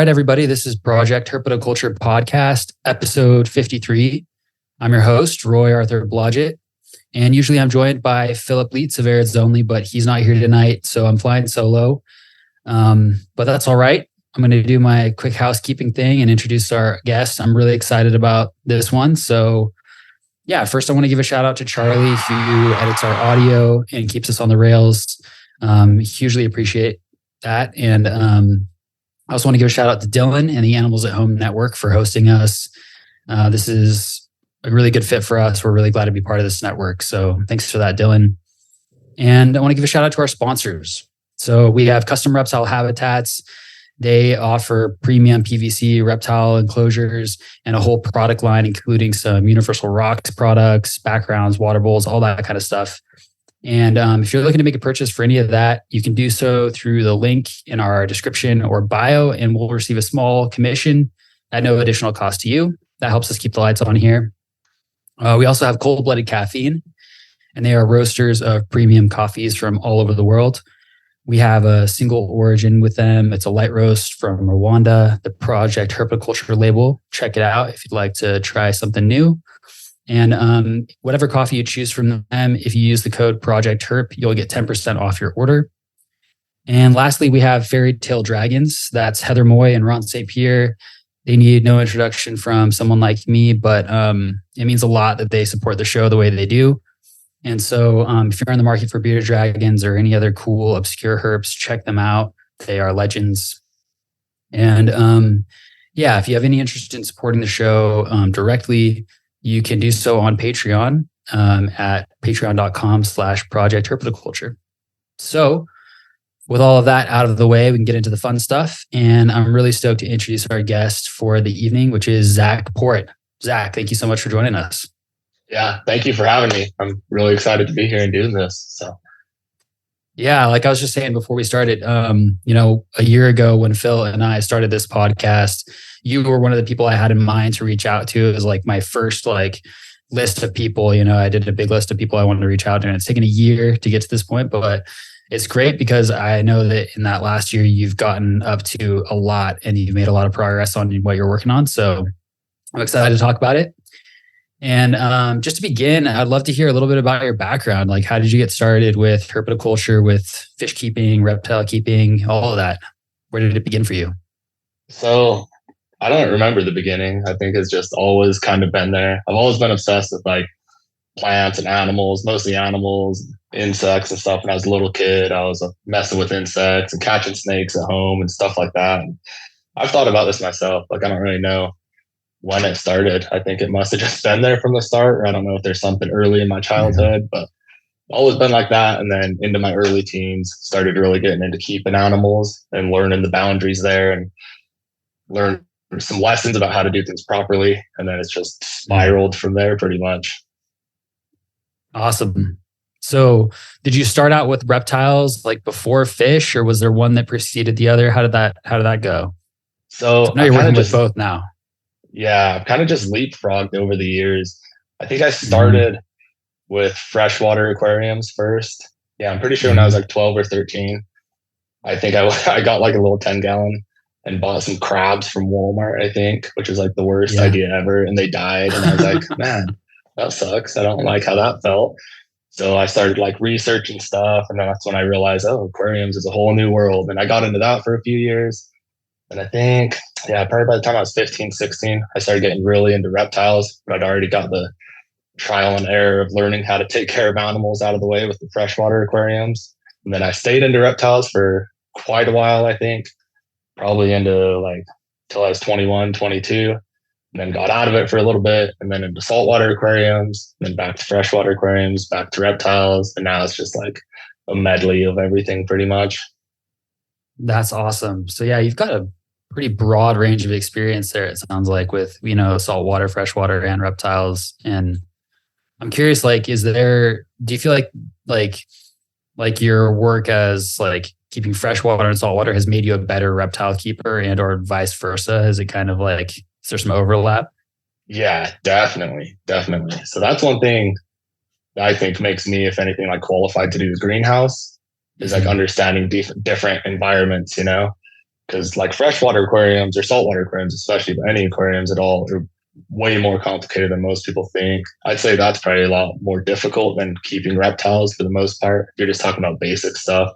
right, everybody. This is Project Herpetoculture Podcast, episode 53. I'm your host, Roy Arthur Blodgett, and usually I'm joined by Philip Leitz of Aireds Only, but he's not here tonight, so I'm flying solo. But that's all right. I'm going to do my quick housekeeping thing and introduce our guest. I'm really excited about this one. So yeah, first I want to give a shout out to Charlie, who edits our audio and keeps us on the rails. Hugely appreciate that. And I also want to give a shout out to Dylan and the Animals at Home Network for hosting us. This is a really good fit for us. We're really glad to be part of this network. So thanks for that, Dylan. And I want to give a shout out to our sponsors. So we have Custom Reptile Habitats. They offer premium PVC reptile enclosures and a whole product line, including some Universal Rocks products, backgrounds, water bowls, all that kind of stuff. And if you're looking to make a purchase for any of that, you can do so through the link in our description or bio, and we'll receive a small commission at no additional cost to you. That helps us keep the lights on here. We also have Cold-Blooded Caffeine, and they are roasters of premium coffees from all over the world. We have a single origin with them. It's a light roast from Rwanda, the Project Herpetoculture label. Check it out if you'd like to try something new. And whatever coffee you choose from them, if you use the code Project Herp, you'll get 10% off your order. And lastly, we have Fairy Tale Dragons. That's Heather Moy and Ron St. Pierre. They need no introduction from someone like me, but it means a lot that they support the show the way they do. And so if you're in the market for bearded dragons or any other cool, obscure herps, check them out. They are legends. And yeah, if you have any interest in supporting the show directly, you can do so on Patreon at patreon.com/Project Herpetoculture. So with all of that out of the way, we can get into the fun stuff. And I'm really stoked to introduce our guest for the evening, which is Zach Porritt. Zach, thank you so much for joining us. Yeah, thank you for having me. I'm really excited to be here and doing this. So, yeah, like I was just saying before we started, a year ago when Phil and I started this podcast, you were one of the people I had in mind to reach out to. It was like my first list of people. I did a big list of people I wanted to reach out to, and it's taken a year to get to this point, but it's great because I know that in that last year you've gotten up to a lot and you've made a lot of progress on what you're working on. So I'm excited to talk about it. And just to begin, I'd love to hear a little bit about your background. Like, how did you get started with herpetoculture, with fish keeping, reptile keeping, all of that? Where did it begin for you? So I don't remember the beginning. I think it's just always kind of been there. I've always been obsessed with plants and animals, mostly animals, insects and stuff. When I was a little kid, I was messing with insects and catching snakes at home and stuff like that. And I've thought about this myself. I don't really know when it started. I think it must have just been there from the start. Or I don't know if there's something early in my childhood, but always been like that. And then into my early teens, started really getting into keeping animals and learning the boundaries there and learn some lessons about how to do things properly. And then it's just spiraled from there pretty much. Awesome. So did you start out with reptiles before fish, or was there one that preceded the other? How did that go? So now you're working with both now. Yeah, I've kind of just leapfrogged over the years. I think I started with freshwater aquariums first. Yeah, I'm pretty sure when I was 12 or 13, I think I got a little 10-gallon and bought some crabs from Walmart, I think, which was the worst idea ever. And they died. And I was like, man, that sucks. I don't like how that felt. So I started researching stuff. And that's when I realized, aquariums is a whole new world. And I got into that for a few years. And I think, probably by the time I was 15, 16, I started getting really into reptiles. But I'd already got the trial and error of learning how to take care of animals out of the way with the freshwater aquariums. And then I stayed into reptiles for quite a while, I think, probably into till I was 21, 22, and then got out of it for a little bit, and then into saltwater aquariums, then back to freshwater aquariums, back to reptiles. And now it's just a medley of everything pretty much. That's awesome. So yeah, you've got a pretty broad range of experience there, it sounds like, with, saltwater, freshwater, and reptiles. And I'm curious, do you feel like your work as keeping freshwater and saltwater has made you a better reptile keeper, and or vice versa? Is it kind of is there some overlap? Yeah, definitely. So that's one thing that I think makes me, if anything, qualified to do the greenhouse is understanding different environments, because like freshwater aquariums or saltwater aquariums, especially, but any aquariums at all, are way more complicated than most people think. I'd say that's probably a lot more difficult than keeping reptiles for the most part. If you're just talking about basic stuff.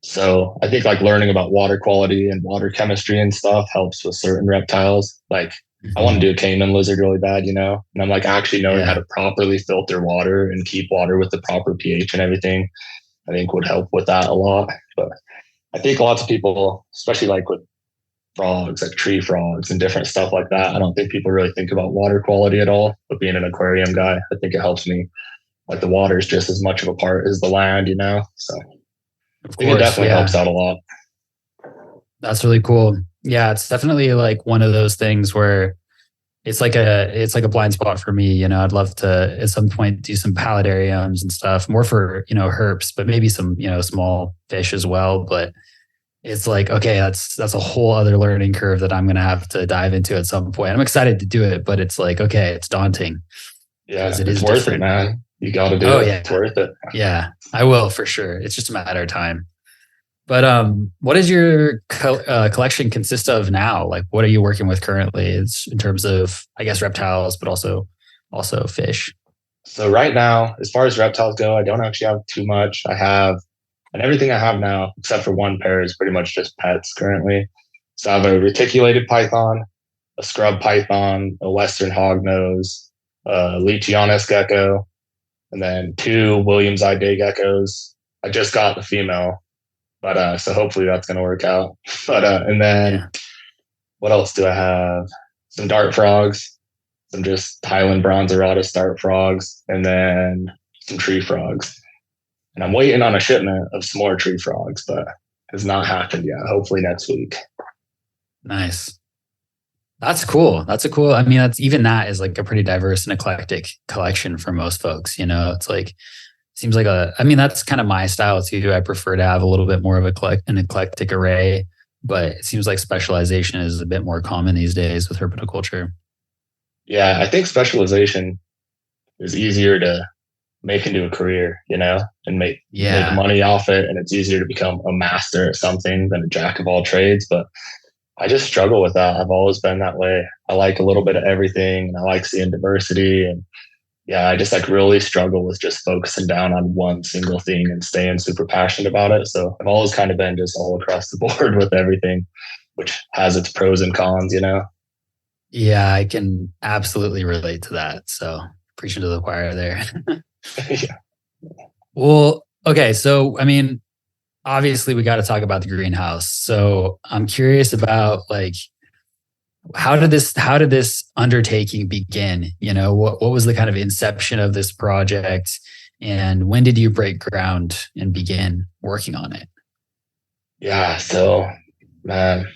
So I think like learning about water quality and water chemistry and stuff helps with certain reptiles. Like I want to do a caiman lizard really bad, you know, and I'm like actually knowing how to properly filter water and keep water with the proper pH and everything, I think would help with that a lot. But I think lots of people, especially like with frogs, like tree frogs and different stuff like that, I don't think people really think about water quality at all. But being an aquarium guy, I think it helps me. Like the water is just as much of a part as the land, you know? So Of I think it course, definitely helps out a lot. That's really cool. Yeah, it's definitely like one of those things where it's like a blind spot for me. You know, I'd love to at some point do some paludariums and stuff, more for, you know, herps, but maybe some, you know, small fish as well. But it's like, okay, that's a whole other learning curve that I'm gonna have to dive into at some point. I'm excited to do it, but it's like, okay, it's daunting. Yeah, it's worth it, man. You got to do it. Yeah. It's worth it. Yeah, I will for sure. It's just a matter of time. But what does your collection consist of now? Like, what are you working with currently? It's in terms of, I guess, reptiles, but also fish. So right now, as far as reptiles go, I don't actually have too much. And everything I have now, except for one pair, is pretty much just pets currently. So I have a reticulated python, a scrub python, a western hognose, a Leachianus gecko, and then 2 Williams eye day geckos. I just got the female. But so hopefully that's going to work out. But and then what else do I have? Some dart frogs, some just Thailand bronzeratus dart frogs, and then some tree frogs. And I'm waiting on a shipment of some more tree frogs, but has not happened yet. Hopefully next week. Nice. That's cool. I mean, that is like a pretty diverse and eclectic collection for most folks. You know, it's like, seems like that's kind of my style too. I prefer to have a little bit more of an eclectic array, but it seems like specialization is a bit more common these days with herpetoculture. Yeah, I think specialization is easier to make into a career, you know, and make money off it. And it's easier to become a master at something than a jack of all trades. But I just struggle with that. I've always been that way. I like a little bit of everything, and I like seeing diversity. And yeah, I just like really struggle with just focusing down on one single thing and staying super passionate about it. So I've always kind of been just all across the board with everything, which has its pros and cons, you know? Yeah, I can absolutely relate to that. So preaching to the choir there. Yeah. Well, okay. So, I mean, obviously we got to talk about the greenhouse. So I'm curious about like, how did this undertaking begin? You know, what was the kind of inception of this project, and when did you break ground and begin working on it? Yeah. So, man,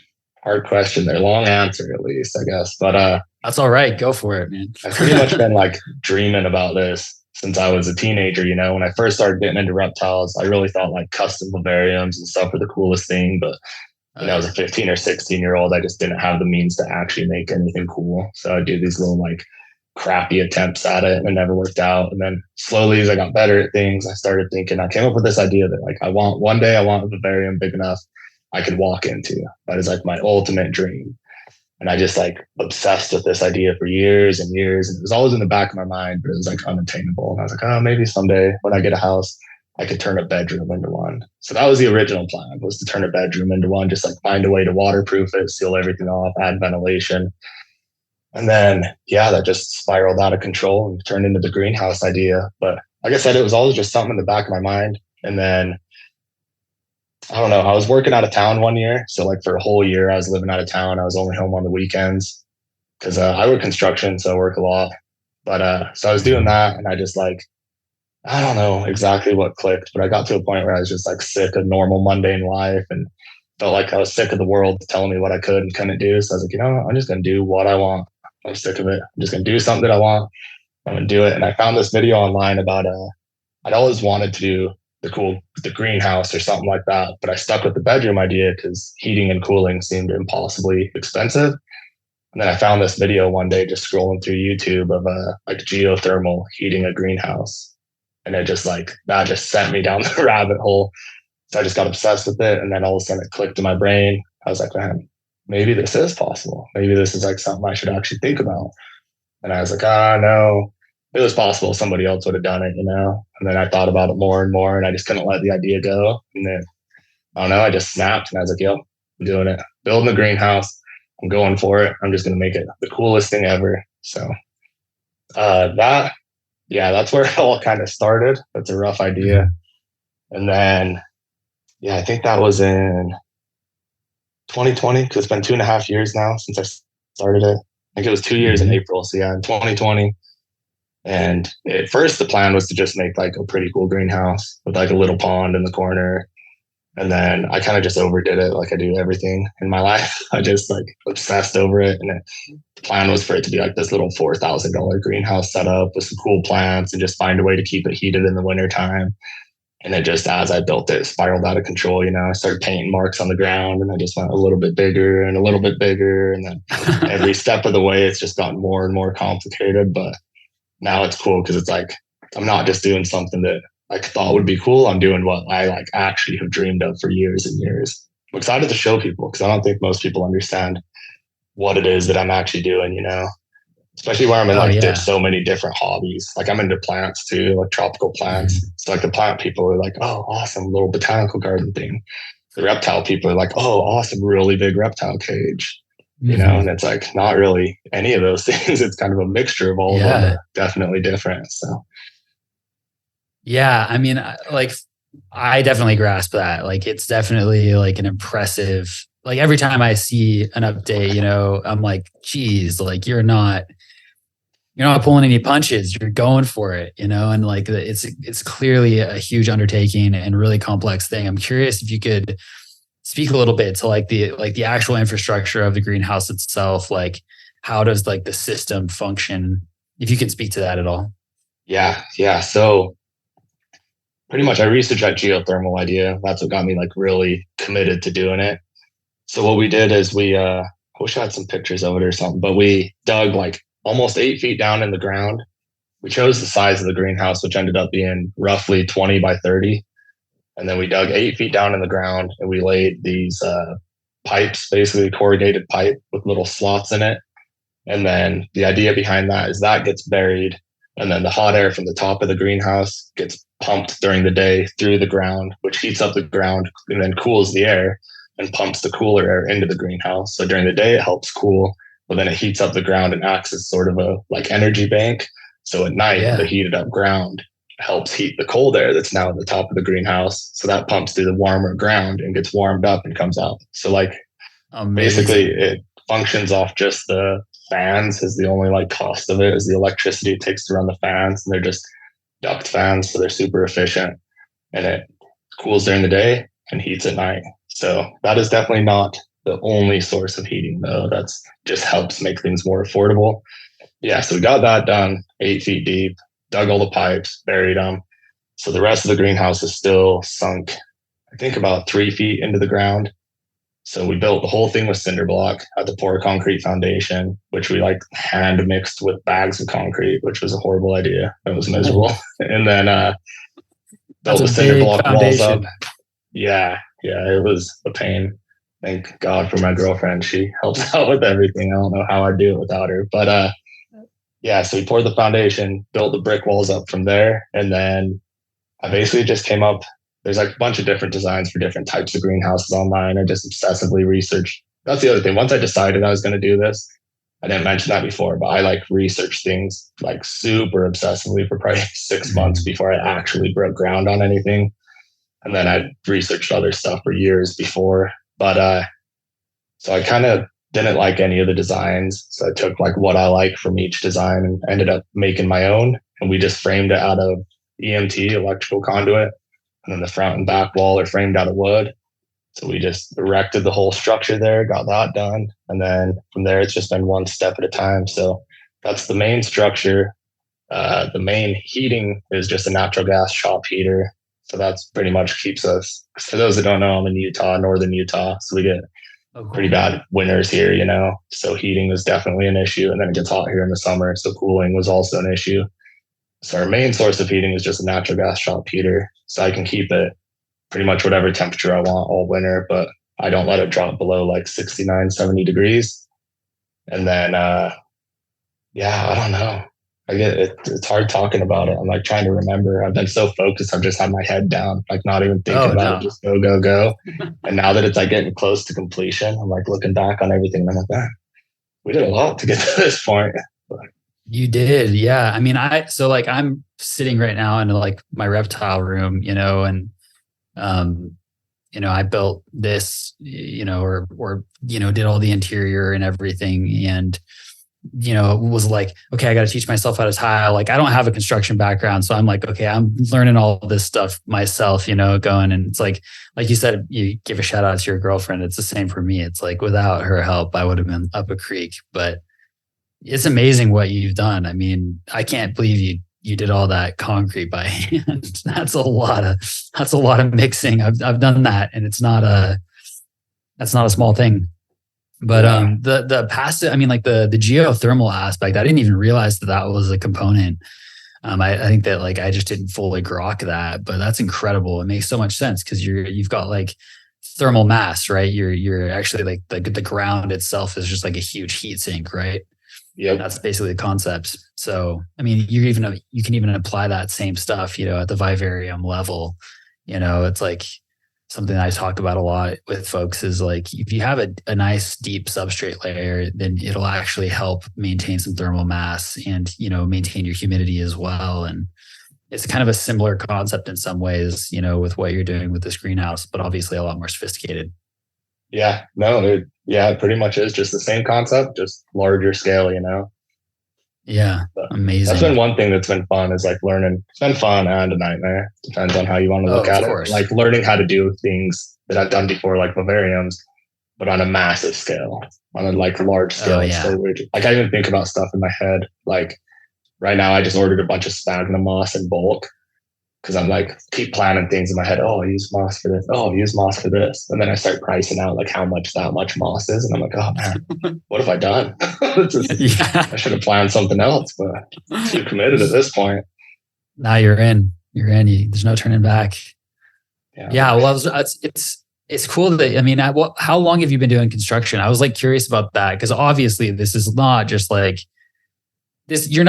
hard question there. Long answer, at least, I guess. But that's all right. Go for it, man. I've pretty much been like dreaming about this since I was a teenager. You know, when I first started getting into reptiles, I really thought like custom vivariums and stuff were the coolest thing. But you know, as a 15 or 16-year-old, I just didn't have the means to actually make anything cool. So I'd do these little like crappy attempts at it, and it never worked out. And then slowly, as I got better at things, I started thinking, I came up with this idea that like one day I want a vivarium big enough I could walk into. That is like my ultimate dream. And I just like obsessed with this idea for years and years. And it was always in the back of my mind, but it was like unattainable. And I was like, oh, maybe someday when I get a house, I could turn a bedroom into one. So that was the original plan, was to turn a bedroom into one, just like find a way to waterproof it, seal everything off, add ventilation. And then, yeah, that just spiraled out of control and turned into the greenhouse idea. But like I said, it was always just something in the back of my mind. And then, I don't know, I was working out of town one year. So like for a whole year, I was living out of town. I was only home on the weekends because I work construction, so I work a lot. But so I was doing that, and I just like, I don't know exactly what clicked, but I got to a point where I was just like sick of normal mundane life and felt like I was sick of the world telling me what I could and couldn't do. So I was like, you know, I'm just going to do what I want. I'm sick of it. I'm just going to do something that I want. I'm going to do it. And I found this video online about, I'd always wanted to do the greenhouse or something like that, but I stuck with the bedroom idea because heating and cooling seemed impossibly expensive. And then I found this video one day just scrolling through YouTube of like geothermal heating a greenhouse. And it just like, that just sent me down the rabbit hole. So I just got obsessed with it. And then all of a sudden it clicked in my brain. I was like, man, maybe this is possible. Maybe this is like something I should actually think about. And I was like, no, it was possible somebody else would have done it, you know? And then I thought about it more and more, and I just couldn't let the idea go. And then, I don't know, I just snapped and I was like, yo, I'm doing it. Building a greenhouse. I'm going for it. I'm just going to make it the coolest thing ever. So that's where it all kind of started. That's a rough idea. And then, I think that was in 2020, because it's been 2.5 years now since I started it. I think it was 2 years in April. So in 2020. And at first the plan was to just make like a pretty cool greenhouse with like a little pond in the corner. And then I kind of just overdid it, like I do everything in my life. I just like obsessed over it. And the plan was for it to be like this little $4,000 greenhouse setup with some cool plants and just find a way to keep it heated in the wintertime. And it just, as I built it, spiraled out of control. You know, I started painting marks on the ground, and I just went a little bit bigger and a little bit bigger. And then every step of the way, it's just gotten more and more complicated. But now it's cool because it's like, I'm not just doing something that I thought would be cool. I'm doing what I like actually have dreamed of for years and years. I'm excited to show people because I don't think most people understand what it is that I'm actually doing, you know, especially where I'm in so many different hobbies. Like I'm into plants too, like tropical plants. So like the plant people are like, oh, awesome, little botanical garden thing. The reptile people are like, oh, awesome, really big reptile cage. You know, and it's like not really any of those things. It's kind of a mixture of all of them, but definitely different. So yeah, I mean, like I definitely grasp that. Like it's definitely like an impressive, like every time I see an update, you know, I'm like, geez, like you're not pulling any punches, you're going for it, you know, and like it's clearly a huge undertaking and really complex thing. I'm curious if you could speak a little bit to like the actual infrastructure of the greenhouse itself. Like how does like the system function? If you can speak to that at all. Yeah. So pretty much I researched that geothermal idea. That's what got me like really committed to doing it. So what we did is I wish I had some pictures of it or something, but we dug like almost 8 feet down in the ground. We chose the size of the greenhouse, which ended up being roughly 20 by 30. And then we dug 8 feet down in the ground and we laid these pipes, basically corrugated pipe with little slots in it. And then the idea behind that is that gets buried. And then the hot air from the top of the greenhouse gets pumped during the day through the ground, which heats up the ground and then cools the air and pumps the cooler air into the greenhouse. So during the day, it helps cool, but then it heats up the ground and acts as sort of a like energy bank. So at night, the heated up ground helps heat the cold air that's now at the top of the greenhouse. So that pumps through the warmer ground and gets warmed up and comes out. So like basically it functions off just the fans is the only like cost of it is the electricity it takes to run the fans. And they're just duct fans. So they're super efficient and it cools during the day and heats at night. So that is definitely not the only source of heating though. That's just helps make things more affordable. Yeah. So we got that done 8 feet deep, dug all the pipes, buried them. So the rest of the greenhouse is still sunk, I think about 3 feet into the ground. So we built the whole thing with cinder block, had to pour a concrete foundation, which we like hand mixed with bags of concrete, which was a horrible idea. It was miserable. And then built the cinder block foundation. Walls up. Yeah, it was a pain. Thank God for my girlfriend. She helps out with everything. I don't know how I'd do it without her. But so we poured the foundation, built the brick walls up from there. And then I basically just came up. There's like a bunch of different designs for different types of greenhouses online. I just obsessively researched. That's the other thing. Once I decided I was going to do this, I didn't mention that before, but I like research things like super obsessively for probably 6 months before I actually broke ground on anything. And then I researched other stuff for years before. But so I kind of didn't like any of the designs. So I took like what I like from each design and ended up making my own. And we just framed it out of EMT, electrical conduit. And then the front and back wall are framed out of wood. So we just erected the whole structure there, got that done. And then from there, it's just been one step at a time. So that's the main structure. The main heating is just a natural gas shop heater. So that's pretty much keeps us, for those that don't know, I'm in Utah, northern Utah. So we get pretty bad winters here, you know. So heating is definitely an issue. And then it gets hot here in the summer. So cooling was also an issue. So our main source of heating is just a natural gas shop heater. So I can keep it pretty much whatever temperature I want all winter. But I don't let it drop below like 69, 70 degrees. And then, I don't know. I get it. It's hard talking about it. I'm like trying to remember. I've been so focused. I've just had my head down, like not even thinking about it. Just go, go, go. And now that it's like getting close to completion, I'm like looking back on everything. And I'm like, man, we did a lot to get to this point. You did. Yeah. I mean, I'm sitting right now in like my reptile room, and, I built this, or did all the interior and everything. And, was like, okay, I got to teach myself how to tile. Like, I don't have a construction background. So I'm like, okay, I'm learning all this stuff myself, going. And it's like you said, you give a shout out to your girlfriend. It's the same for me. It's like, without her help, I would have been up a creek. But it's amazing what you've done. I mean, I can't believe you did all that concrete by hand. That's a lot of mixing. I've done that, and that's not a small thing. But the passive, I mean, like the geothermal aspect, I didn't even realize that was a component. I think that like I just didn't fully grok that, but that's incredible. It makes so much sense because you've got like thermal mass, right? You're actually like the ground itself is just like a huge heat sink, right? Yeah, that's basically the concept. So, I mean, you can even apply that same stuff, at the vivarium level. It's like something that I talk about a lot with folks is like, if you have a nice deep substrate layer, then it'll actually help maintain some thermal mass and, maintain your humidity as well. And it's kind of a similar concept in some ways, with what you're doing with this greenhouse, but obviously a lot more sophisticated. Yeah, no, it pretty much is just the same concept, just larger scale, Yeah, but amazing. That's been one thing that's been fun is like learning. It's been fun and a nightmare. Depends on how you want to look at it. Like learning how to do things that I've done before, like vivariums, but on a massive scale, on a like large scale. Yeah. So weird. Like I even think about stuff in my head. Like right now, I just ordered a bunch of sphagnum moss in bulk. Because I'm like, keep planning things in my head. Oh, I'll use moss for this. Oh, I'll use moss for this. And then I start pricing out like how much that much moss is. And I'm like, oh man, what have I done? I should have planned something else, but I'm too committed at this point. Now you're in. There's no turning back. Yeah. Well, it's cool that, I mean, how long have you been doing construction? I was like curious about that because obviously this is not just like, this, you're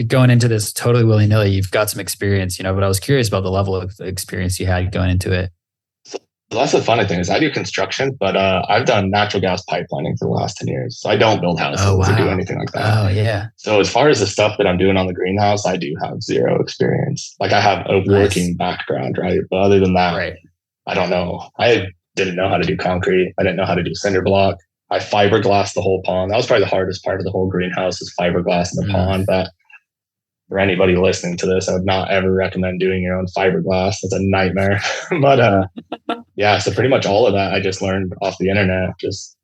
going into this totally willy-nilly. You've got some experience, but I was curious about the level of experience you had going into it. So that's the funny thing is I do construction, but I've done natural gas pipelining for the last 10 years. So I don't build houses or do anything like that. Oh, yeah. So as far as the stuff that I'm doing on the greenhouse, I do have zero experience. Like I have a working background, right? But other than that, I don't know. I didn't know how to do concrete. I didn't know how to do cinder block. I fiberglassed the whole pond. That was probably the hardest part of the whole greenhouse is fiberglassing the pond. But for anybody listening to this, I would not ever recommend doing your own fiberglass. It's a nightmare. But so pretty much all of that I just learned off the internet. Just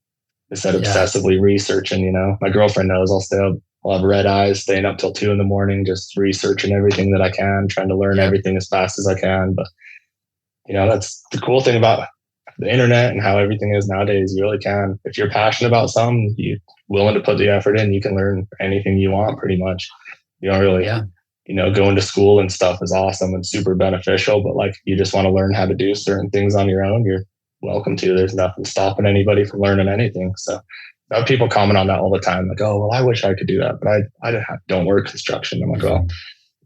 instead of obsessively researching, my girlfriend knows I'll have red eyes, staying up till 2 a.m, just researching everything that I can, trying to learn everything as fast as I can. But that's the cool thing about the internet and how everything is nowadays. You really can, if you're passionate about something, you're willing to put the effort in, you can learn anything you want pretty much. You don't really, going to school and stuff is awesome and super beneficial, but like, you just want to learn how to do certain things on your own, you're welcome to. There's nothing stopping anybody from learning anything. So I have people comment on that all the time. Like, oh, well, I wish I could do that, but I don't work construction. I'm like, well,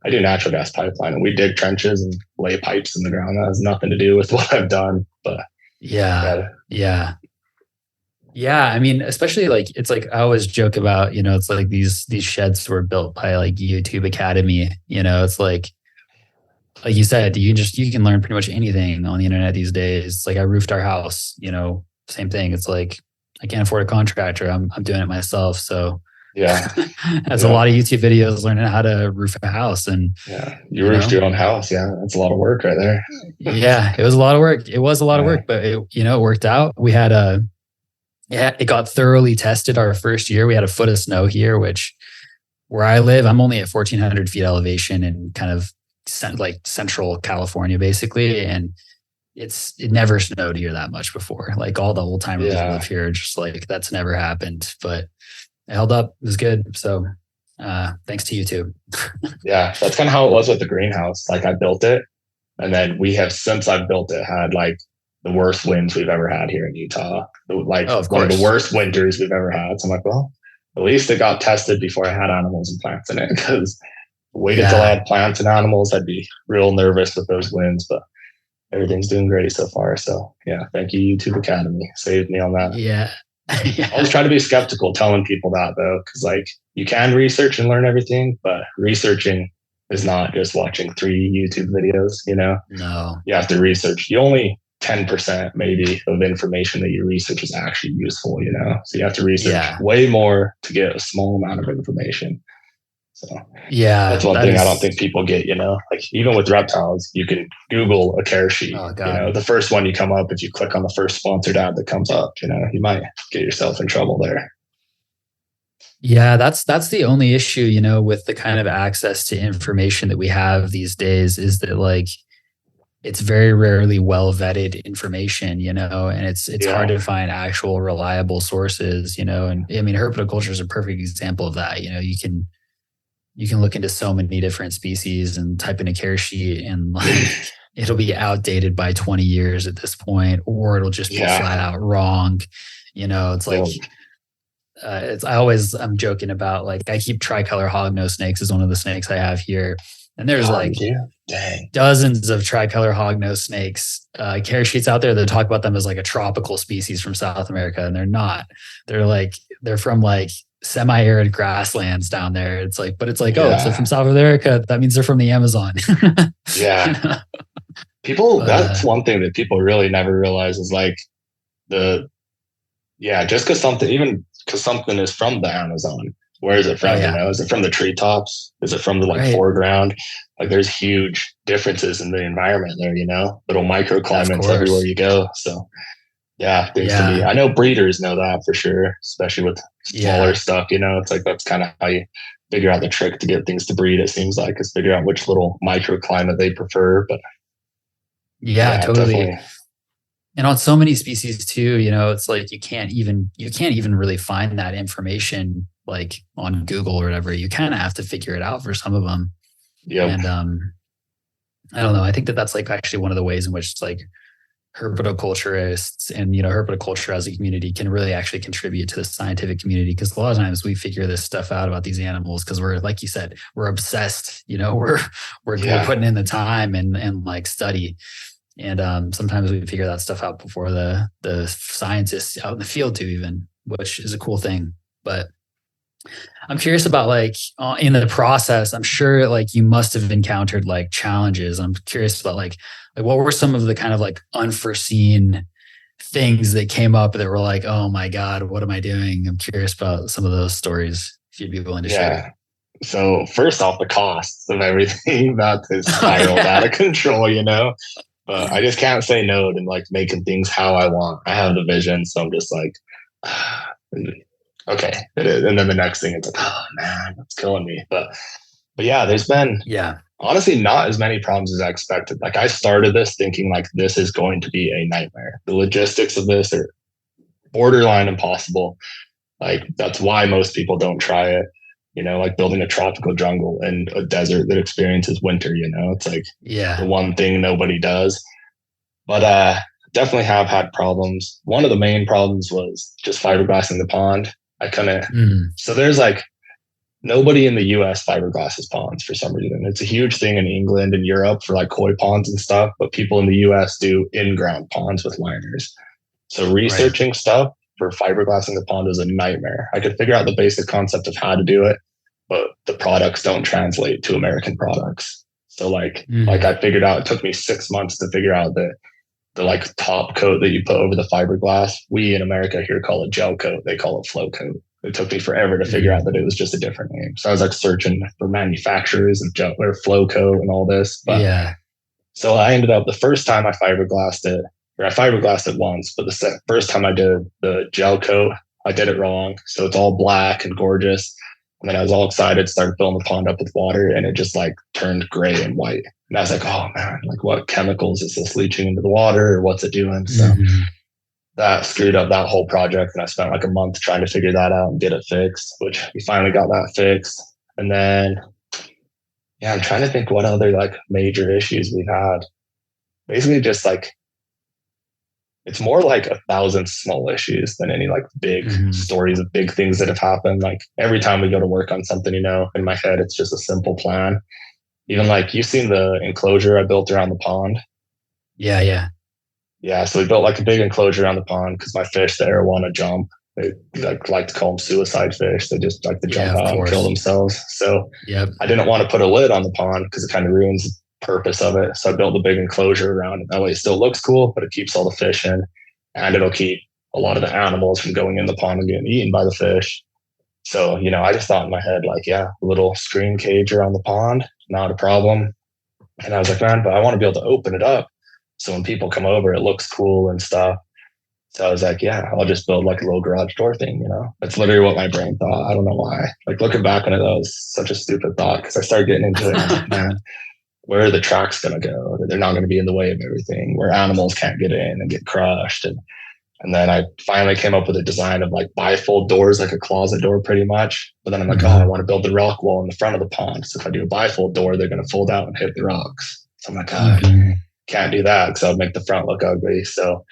I do natural gas pipeline and we dig trenches and lay pipes in the ground. That has nothing to do with what I've done, but Yeah. I mean, especially like, it's like, I always joke about, it's like these sheds were built by like YouTube Academy, it's like you said, you can learn pretty much anything on the internet these days. Like I roofed our house, same thing. It's like, I can't afford a contractor. I'm doing it myself. So that's a lot of YouTube videos learning how to roof a house. And you roofed your own house. Yeah, that's a lot of work right there. It was a lot of work. It was a lot of work, but it worked out. We had it got thoroughly tested our first year. We had a foot of snow here, which where I live, I'm only at 1,400 feet elevation in kind of like central California, basically, and it never snowed here that much before. Like all the old timers who live here, just like that's never happened, but it held up. It was good. So thanks to YouTube. That's kind of how it was with the greenhouse. Like I built it, and then we have, since I've built it, had like the worst winds we've ever had here in Utah. Like Oh, of one of the course. worst winters we've ever had. So I'm like, well, at least it got tested before I had animals and plants in it, because waited till I Yeah. had plants and animals, I'd be real nervous with those winds, but everything's doing great so far. So yeah, thank you, YouTube Academy. Saved me on that. Yeah. I always try to be skeptical telling people that though, because like you can research and learn everything, but researching is not just watching 3 YouTube videos, you know? No. You have to research. You only 10% maybe of information that you research is actually useful, you know? So you have to research Yeah. way more to get a small amount of information. So Yeah. that's one That thing I don't is. think people get, you know, like even with reptiles, you can Google a care sheet, Oh you know, God. the first one you come up, if you click on the first sponsored ad that comes up, you know, you might get yourself in trouble there. Yeah, that's the only issue, you know, with the kind of access to information that we have these days, is that like it's very rarely well vetted information, you know, and it's hard Yeah. to find actual reliable sources, you know. And I mean, herpetoculture is a perfect example of that. You know, you can look into so many different species and type in a care sheet, and like it'll be outdated by 20 years at this point, or it'll just be flat out wrong. You know, it's like I'm joking about, like, I keep tricolor hognose snakes as one of the snakes I have here, and there's like dozens of tricolor hognose snakes care sheets out there that talk about them as like a tropical species from South America, and they're not. They're from like semi-arid grasslands down there. It's like, but it's like, oh, if they're from South America, that means they're from the Amazon. Yeah. You know? That's one thing that people really never realize is like just because something is from the Amazon, where is it from? You know, is it from the treetops? Is it from the foreground? Like there's huge differences in the environment there, you know, little microclimates everywhere you go. So things to be. I know breeders know that for sure, especially with smaller stuff, you know. It's like that's kind of how you figure out the trick to get things to breed, it seems like, is figure out which little microclimate they prefer. But totally. Definitely. And on so many species too, you know, it's like you can't even really find that information like on Google or whatever. You kind of have to figure it out for some of them. Yeah. And I don't know. I think that's like actually one of the ways in which like herpetoculturists and, you know, herpetoculture as a community can really actually contribute to the scientific community, because a lot of times we figure this stuff out about these animals because we're, like you said, we're obsessed, you know, we're putting in the time and like study. And sometimes we figure that stuff out before the scientists out in the field do even, which is a cool thing. But I'm curious about like in the process, I'm sure like you must have encountered like challenges. I'm curious about like what were some of the kind of like unforeseen things that came up that were like, oh my God, what am I doing? I'm curious about some of those stories, if you'd be willing to share. So first off, the costs of everything that is spiraled out of control, you know. But I just can't say no to like making things how I want. I have the vision, so I'm just like, okay, it is. And then the next thing, it's like, oh man, that's killing me. But yeah, there's been honestly not as many problems as I expected. Like I started this thinking like this is going to be a nightmare. The logistics of this are borderline impossible. Like that's why most people don't try it. You know, like building a tropical jungle in a desert that experiences winter, you know, it's like the one thing nobody does. But definitely have had problems. One of the main problems was just fiberglassing the pond. I couldn't. So there's like nobody in the US fiberglasses ponds for some reason. It's a huge thing in England and Europe for like koi ponds and stuff, but people in the US do in-ground ponds with liners. So researching stuff for fiberglassing the pond was a nightmare. I could figure out the basic concept of how to do it, but the products don't translate to American products. So like I figured out, it took me 6 months to figure out the like top coat that you put over the fiberglass. We in America here call it gel coat. They call it flow coat. It took me forever to figure out that it was just a different name. So I was like searching for manufacturers of gel or flow coat and all this. But so I ended up, the first time I fiberglassed it once, but the first time I did the gel coat, I did it wrong. So it's all black and gorgeous. And then I was all excited, started filling the pond up with water, and it just like turned gray and white. And I was like, oh man, like what chemicals is this leaching into the water, or what's it doing? So that screwed up that whole project. And I spent like a month trying to figure that out and get it fixed, which we finally got that fixed. And then, I'm trying to think what other like major issues we've had. Basically just like it's more like 1,000 small issues than any like big stories of big things that have happened. Like every time we go to work on something, in my head, it's just a simple plan. Even like you've seen the enclosure I built around the pond. Yeah. Yeah. So we built like a big enclosure around the pond because my fish there want to jump. They like to call them suicide fish. They just like to jump out and kill themselves. So I didn't want to put a lid on the pond because it kind of ruins the purpose of it. So I built a big enclosure around it. That way it still looks cool, but it keeps all the fish in, and it'll keep a lot of the animals from going in the pond and getting eaten by the fish. So, I just thought in my head, like, a little screen cage around the pond, not a problem. And I was like, man, but I want to be able to open it up. So when people come over, it looks cool and stuff. So I was like, I'll just build like a little garage door thing, That's literally what my brain thought. I don't know why. Like looking back on it, that was such a stupid thought because I started getting into it. And I'm like, man, where are the tracks going to go? They're not going to be in the way of everything, where animals can't get in and get crushed. And then I finally came up with a design of like bifold doors, like a closet door pretty much. But then I'm like, I want to build the rock wall in the front of the pond. So if I do a bifold door, they're going to fold out and hit the rocks. So I'm like, can't do that because that would make the front look ugly. So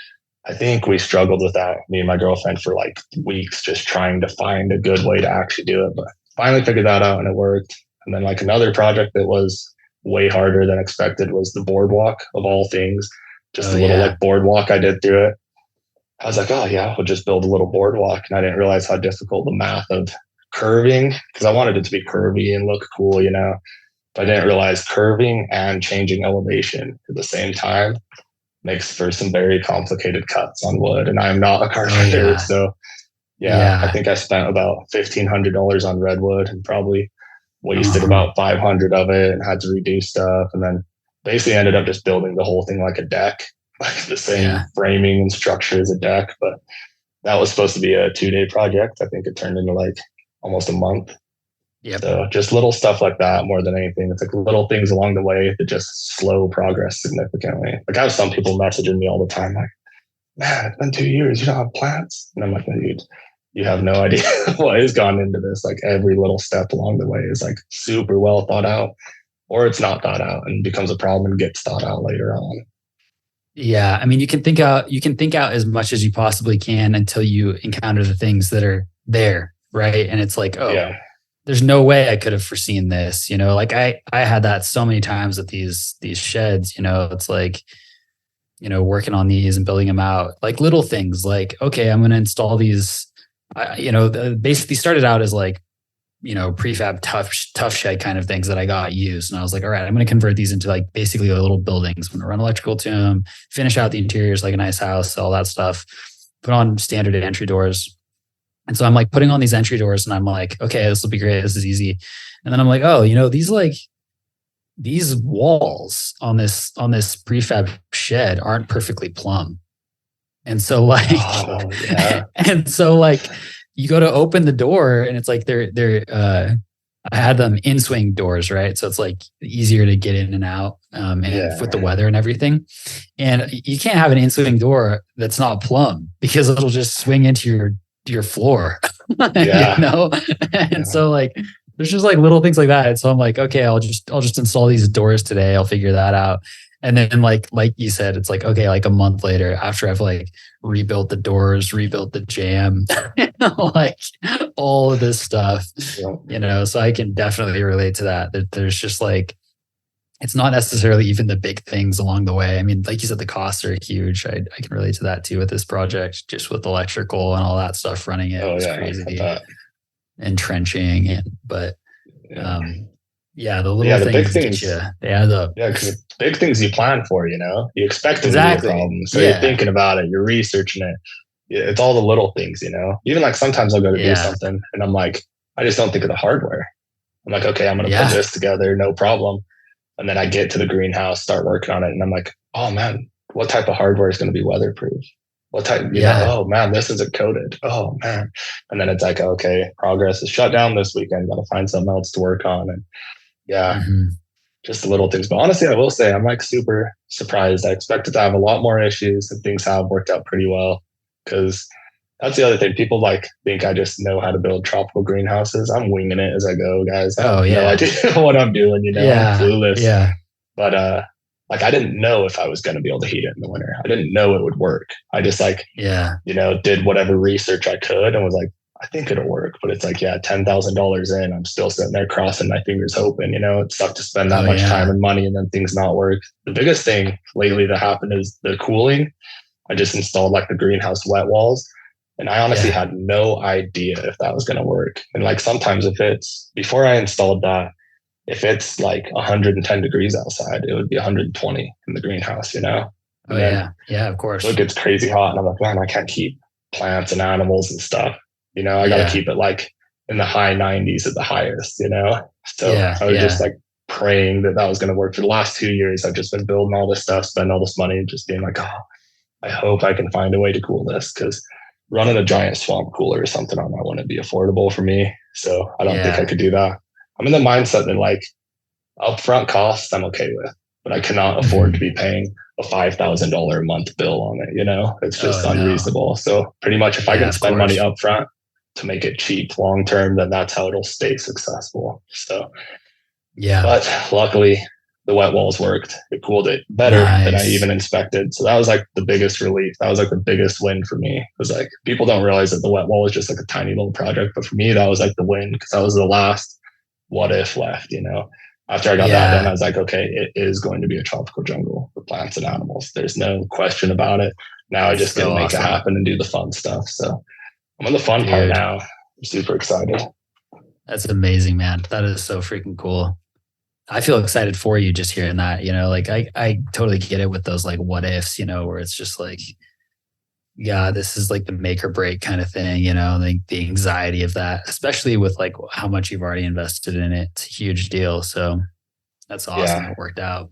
I think we struggled with that, me and my girlfriend, for like weeks, just trying to find a good way to actually do it. But finally figured that out and it worked. And then like another project that was way harder than expected was the boardwalk of all things. Just a little like boardwalk I did through it. I was like, we'll just build a little boardwalk. And I didn't realize how difficult the math of curving, because I wanted it to be curvy and look cool, But I didn't realize curving and changing elevation at the same time makes for some very complicated cuts on wood. And I'm not a carpenter. So I think I spent about $1,500 on redwood and probably wasted about 500 of it and had to redo stuff. And then basically ended up just building the whole thing like a deck. Like the same framing and structure as a deck, but that was supposed to be a 2-day project. I think it turned into like almost a month. So just little stuff like that more than anything. It's like little things along the way that just slow progress significantly. Like I have some people messaging me all the time like, man, it's been 2 years. You don't have plants? And I'm like, dude, you have no idea what has gone into this. Like every little step along the way is like super well thought out, or it's not thought out and becomes a problem and gets thought out later on. Yeah. I mean, you can think out as much as you possibly can until you encounter the things that are there. Right. And it's like, there's no way I could have foreseen this, like I had that so many times with these sheds, it's like, working on these and building them out, like little things like, okay, I'm going to install these, basically started out as like, prefab tough shed kind of things that I got used. And I was like, all right, I'm going to convert these into like basically little buildings. I'm going to run electrical to them, finish out the interiors like a nice house, all that stuff, put on standard entry doors. And so I'm like putting on these entry doors and I'm like, okay, this will be great. This is easy. And then I'm like, these walls on this prefab shed aren't perfectly plumb. And so like, you go to open the door and it's like I had them in swing doors, right? So it's like easier to get in and out with the weather and everything. And you can't have an in swing door that's not plumb because it'll just swing into your floor, And so like, there's just like little things like that. And so I'm like, okay, I'll just install these doors today. I'll figure that out. And then like you said, it's like, okay, like a month later after I've like rebuilt the doors, rebuilt the jam, like all of this stuff, so I can definitely relate to that there's just like, it's not necessarily even the big things along the way. I mean, like you said, the costs are huge. I can relate to that too with this project, just with electrical and all that stuff running it. It's crazy. And trenching. The little things get you. They add up. Yeah, because big things you plan for, you expect them to be a problem. So you're thinking about it, you're researching it. It's all the little things, Even like sometimes I'll go to do something and I'm like, I just don't think of the hardware. I'm like, okay, I'm going to put this together, no problem. And then I get to the greenhouse, start working on it, and I'm like, oh man, what type of hardware is going to be weatherproof? What type? Oh man, this isn't coated. Oh man. And then it's like, okay, progress is shut down this weekend. Got to find something else to work on. And just the little things. But honestly, I will say I'm like super surprised. I expected to have a lot more issues, and things have worked out pretty well. Because that's the other thing. People like think I just know how to build tropical greenhouses. I'm winging it as I go, guys. I have no idea what I'm doing. I'm clueless. But like, I didn't know if I was going to be able to heat it in the winter. I didn't know it would work. I just like, did whatever research I could and was like, I think it'll work. But it's like, yeah, $10,000 in, I'm still sitting there crossing my fingers hoping, it sucked to spend that much time and money and then things not work. The biggest thing lately that happened is the cooling. I just installed like the greenhouse wet walls. And I honestly had no idea if that was going to work. And like sometimes before I installed that, if it's like 110 degrees outside, it would be 120 in the greenhouse, Yeah, of course. So it gets crazy hot. And I'm like, man, I can't keep plants and animals and stuff. I got to keep it like in the high 90s at the highest, So I was just like praying that was going to work. For the last 2 years, I've just been building all this stuff, spending all this money, and just being like, oh, I hope I can find a way to cool this, because running a giant swamp cooler or something on that wouldn't be affordable for me. So I don't think I could do that. I'm in the mindset that like upfront costs I'm okay with, but I cannot afford to be paying a $5,000 a month bill on it. It's just unreasonable. No. So pretty much if I can spend money upfront to make it cheap long term, then that's how it'll stay successful. So but luckily the wet walls worked. It cooled it better than I even inspected. So that was like the biggest relief. That was like the biggest win for me. It was like, people don't realize that the wet wall was just like a tiny little project, but for me that was like the win, because that was the last what if left. After I got that done, I was like, okay, it is going to be a tropical jungle for plants and animals. There's no question about it. Now I just got to make it happen and do the fun stuff. So I'm on the fun part now. I'm super excited. That's amazing, man. That is so freaking cool. I feel excited for you just hearing that, like I totally get it with those like what ifs, where it's just like, this is like the make or break kind of thing, like the anxiety of that, especially with like how much you've already invested in it. It's a huge deal. So that's awesome. It worked out.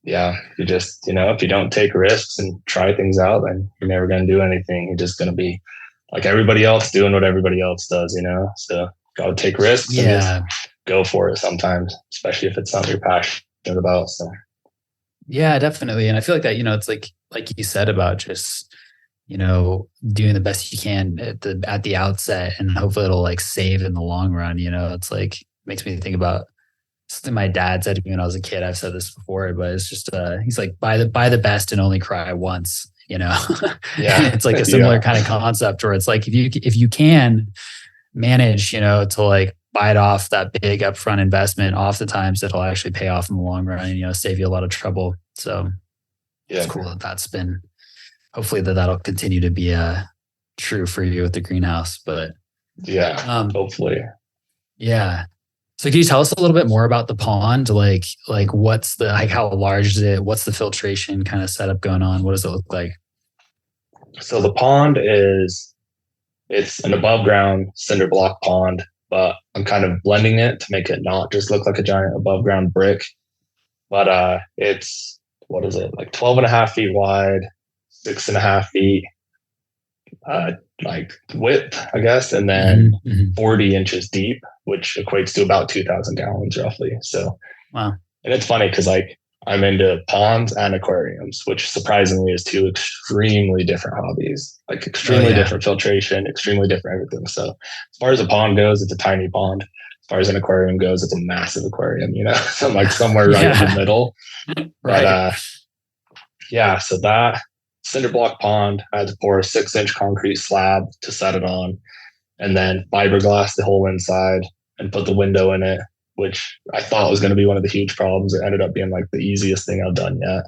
Yeah. You just, if you don't take risks and try things out, then you're never going to do anything. You're just going to be like everybody else doing what everybody else does, so got to take risks and just go for it sometimes, especially if it's something you're passionate about. So yeah, definitely. And I feel like that, it's like you said about just, doing the best you can at the outset, and hopefully it'll like save in the long run. It's like, makes me think about something my dad said to me when I was a kid. I've said this before, but it's just he's like, buy the best and only cry once. It's like a similar kind of concept, where it's like if you can manage, to like bite off that big upfront investment, oftentimes it'll actually pay off in the long run and save you a lot of trouble. So it's cool that's been, hopefully that'll continue to be true for you with the greenhouse. But hopefully. Yeah. So can you tell us a little bit more about the pond? Like what's the, like, how large is it? What's the filtration kind of setup going on? What does it look like? So the pond it's an above ground cinder block pond, but I'm kind of blending it to make it not just look like a giant above ground brick. But it's, what is it? Like 12 and a half feet wide, 6.5 feet, like width, I guess. And then 40 inches deep, which equates to about 2,000 gallons roughly. So, wow. And it's funny because like I'm into ponds and aquariums, which surprisingly is two extremely different hobbies, like extremely different filtration, extremely different everything. So as far as a pond goes, it's a tiny pond. As far as an aquarium goes, it's a massive aquarium, so I'm like somewhere right in the middle. Right. But so that cinder block pond, I had to pour a 6-inch concrete slab to set it on, and then fiberglass the whole inside and put the window in it, which I thought was going to be one of the huge problems. It ended up being like the easiest thing I've done yet.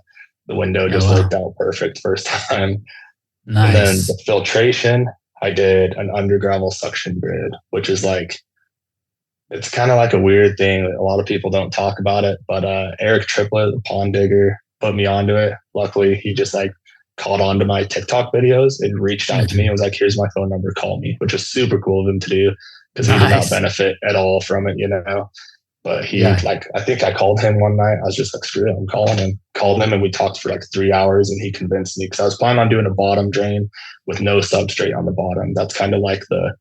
The window just worked out perfect first time. Nice. And then the filtration, I did an under gravel suction grid, which is like, it's kind of like a weird thing. A lot of people don't talk about it, but Eric Triplett, the pond digger, put me onto it. Luckily, he just like caught on to my TikTok videos and reached out to me and was like, here's my phone number, call me, which was super cool of him to do, because he did not benefit at all from it, But he like, I think I called him one night. I was just like, screw it, I'm calling him. Called him and we talked for like 3 hours, and he convinced me, because I was planning on doing a bottom drain with no substrate on the bottom. That's kind of like the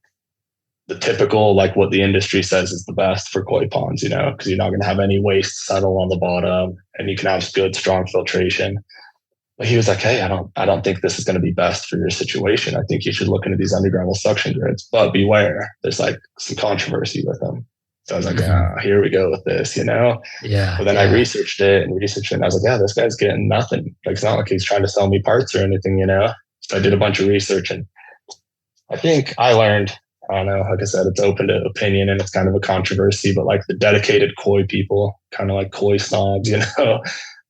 typical, like what the industry says is the best for koi ponds, because you're not going to have any waste settle on the bottom and you can have good, strong filtration. But he was like, hey, I don't think this is going to be best for your situation. I think you should look into these underground suction grids, but beware, there's like some controversy with them. So I was like, here we go with this, Yeah. But then I researched it and I was like, yeah, this guy's getting nothing. Like, it's not like he's trying to sell me parts or anything. So I did a bunch of research, and I think I learned, I don't know, like I said, it's open to opinion and it's kind of a controversy, but like the dedicated koi people, kind of like koi snobs,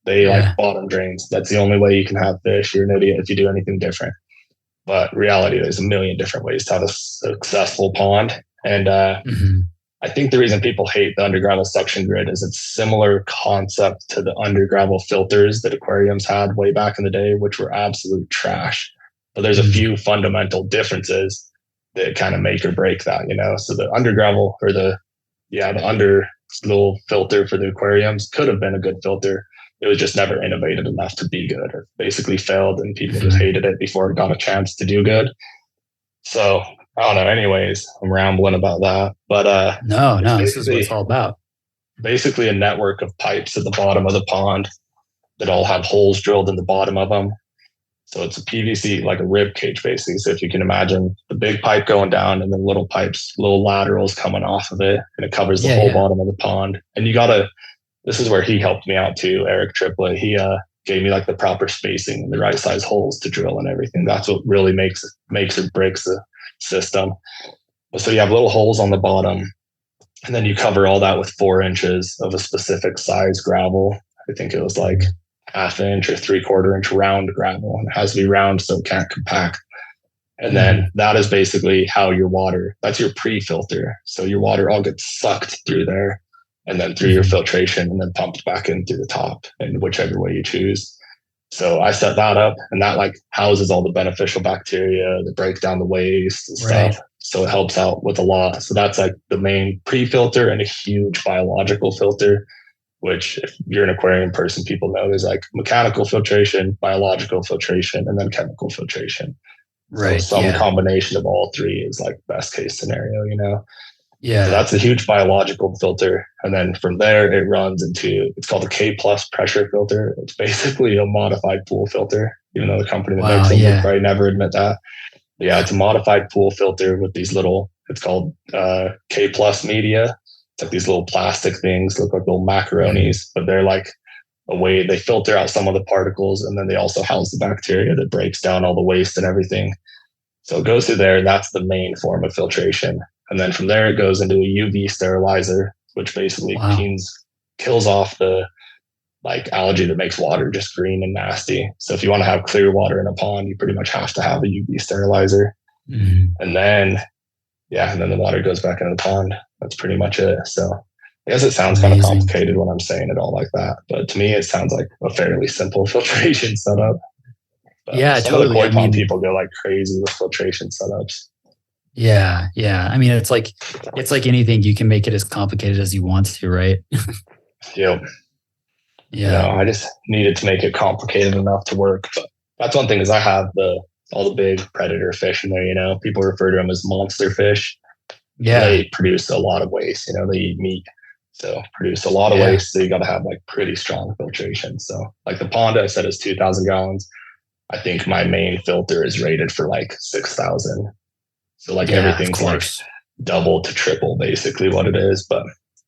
they like bottom drains. That's the only way you can have fish. You're an idiot if you do anything different. But reality, there's a million different ways to have a successful pond. And I think the reason people hate the undergravel suction grid is it's similar concept to the undergravel filters that aquariums had way back in the day, which were absolute trash. But there's a few fundamental differences that kind of make or break that, So the undergravel, or the under little filter for the aquariums could have been a good filter. It was just never innovated enough to be good. It basically failed, and people just hated it before it got a chance to do good. So I don't know. Anyways, I'm rambling about that. But no, this is what it's all about. Basically a network of pipes at the bottom of the pond that all have holes drilled in the bottom of them. So it's a PVC, like a rib cage, basically. So if you can imagine the big pipe going down and then little pipes, little laterals coming off of it, and it covers the whole bottom of the pond. And this is where he helped me out too, Eric Triplett. He gave me like the proper spacing and the right size holes to drill and everything. That's what really makes or breaks the system. So you have little holes on the bottom, and then you cover all that with 4 inches of a specific size gravel. I think it was like 1/2 inch or 3/4 inch round gravel, and it has to be round so it can't compact. And then that is basically how your water, that's your pre-filter. So your water all gets sucked through there, and then through your filtration, and then pumped back in through the top, in whichever way you choose. So I set that up, and that like houses all the beneficial bacteria that break down the waste and stuff. So it helps out with a lot. So that's like the main pre-filter, and a huge biological filter, which if you're an aquarium person, people know there's like mechanical filtration, biological filtration, and then chemical filtration. Right. So some combination of all 3 is like best case scenario, Yeah. So that's a huge biological filter. And then from there, it runs into, it's called a K+ pressure filter. It's basically a modified pool filter, even though the company that makes it would probably never admit that. But yeah, it's a modified pool filter with these little, it's called K+ media. It's like these little plastic things, look like little macaronis, but they're like a way they filter out some of the particles, and then they also house the bacteria that breaks down all the waste and everything. So it goes through there, and that's the main form of filtration. And then from there, it goes into a UV sterilizer, which basically kills off the like algae that makes water just green and nasty. So if you want to have clear water in a pond, you pretty much have to have a UV sterilizer. And then, and then the water goes back into the pond. That's pretty much it. So I guess it sounds kind of complicated when I'm saying it all like that, but to me, it sounds like a fairly simple filtration setup. But some of the koi pond people go like crazy with filtration setups. Yeah. I mean, it's like anything, you can make it as complicated as you want to, right? Yep. Yeah. I just needed to make it complicated enough to work. But that's one thing, is I have all the big predator fish in there, people refer to them as monster fish. Yeah. They produce a lot of waste, they eat meat. So produce a lot of waste. So you got to have like pretty strong filtration. So like the pond I said is 2,000 gallons. I think my main filter is rated for like 6,000. So like everything's like double to triple basically what it is, but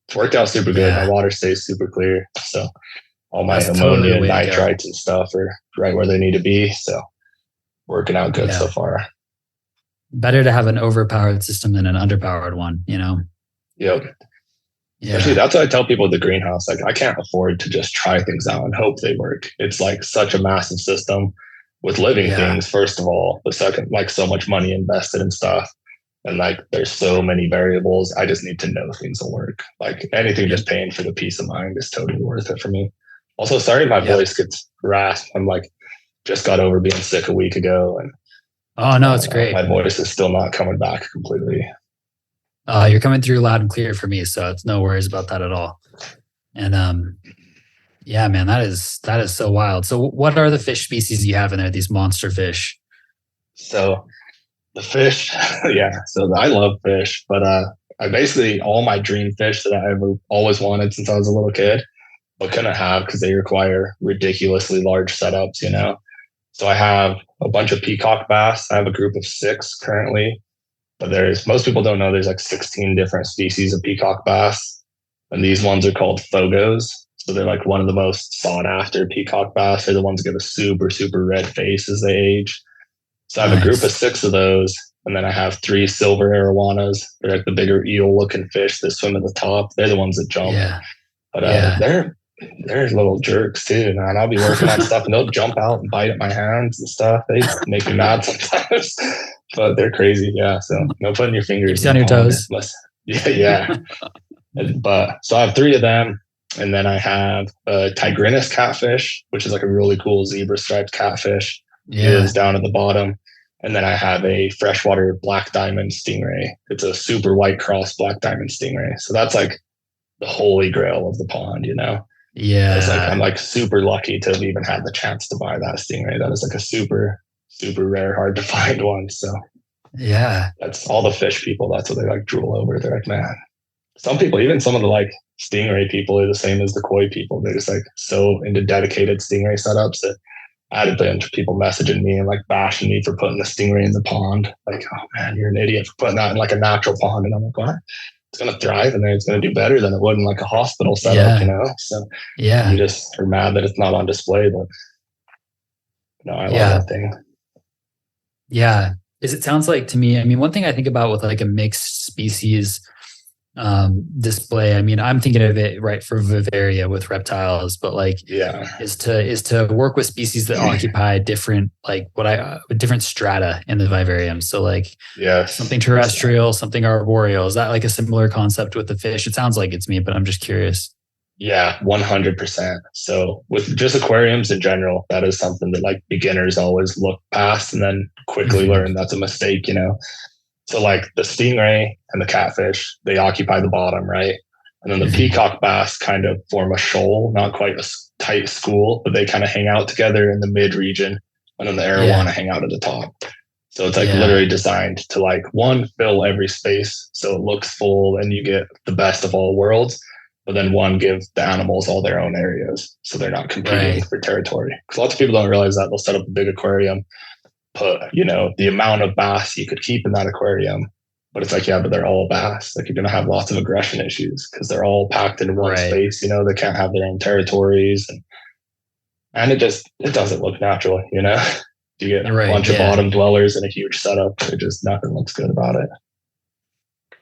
it's worked out super good. My water stays super clear. So all my ammonia and nitrites and stuff are right where they need to be. So working out good so far. Better to have an overpowered system than an underpowered one, Yep. Yeah. Actually, that's what I tell people at the greenhouse. Like, I can't afford to just try things out and hope they work. It's like such a massive system with living things, first of all. But second, like so much money invested in stuff. And like, there's so many variables. I just need to know things will work. Like anything just paying for the peace of mind is totally worth it for me. Also, sorry, my voice gets rasped. I'm like, just got over being sick a week ago. And oh, no, it's great. My voice is still not coming back completely. You're coming through loud and clear for me, so it's no worries about that at all. And man, that is so wild. So what are the fish species you have in there, these monster fish? So the fish, so I love fish, but I basically, all my dream fish that I ever always wanted since I was a little kid, but couldn't have because they require ridiculously large setups, So I have a bunch of peacock bass. I have a group of 6 currently. But most people don't know there's like 16 different species of peacock bass. And these ones are called phogos. So they're like one of the most sought after peacock bass. They're the ones that get a super, super red face as they age. So I have a group of 6 of those. And then I have 3 silver arowanas. They're like the bigger eel looking fish that swim at the top. They're the ones that jump. Yeah. But they're little jerks too, man. I'll be working on stuff and they'll jump out and bite at my hands and stuff. They make me mad sometimes, but they're crazy. Yeah. So no putting your fingers on your toes. Yeah. But so I have 3 of them. And then I have a tigrinus catfish, which is like a really cool zebra striped catfish. He lives down at the bottom. And then I have a freshwater black diamond stingray. It's a super white cross black diamond stingray. So that's like the holy grail of the pond, you know? Yeah. It's like, I'm like super lucky to have even had the chance to buy that stingray. That is like a super, super rare, hard to find one. So yeah, that's all the fish people. That's what they like drool over. They're like, man, some people, even some of the like stingray people are the same as the koi people. They're just like so into dedicated stingray setups that I had a bunch of people messaging me and like bashing me for putting the stingray in the pond. Like, oh man, you're an idiot for putting that in like a natural pond. And I'm like, what? It's going to thrive and then it's going to do better than it would in like a hospital setup, you know? So you just are mad that it's not on display, but no, I love that thing. Yeah. It sounds like to me, I mean, one thing I think about with like a mixed species display, I mean, I'm thinking of it right for Vivaria with reptiles, but like is to work with species that occupy different different strata in the vivarium. So like something terrestrial, something arboreal. Is that like a similar concept with the fish? It sounds like it's me, but I'm just curious. Yeah, 100%. So with just aquariums in general, that is something that like beginners always look past and then quickly learn that's a mistake, you know? So like the stingray and the catfish, they occupy the bottom, right? And then the peacock bass kind of form a shoal, not quite a tight school, but they kind of hang out together in the mid region. And then the arowana hang out at the top. So it's like literally designed to like one, fill every space so it looks full and you get the best of all worlds. But then one, give the animals all their own areas so they're not competing for territory. Because lots of people don't realize that. They'll set up a big aquarium, put, you know, the amount of bass you could keep in that aquarium. But it's like, yeah, but they're all bass. Like you're going to have lots of aggression issues because they're all packed in one space. You know, they can't have their own territories. And it doesn't look natural, you know? You get a bunch of bottom dwellers in a huge setup. It just, nothing looks good about it.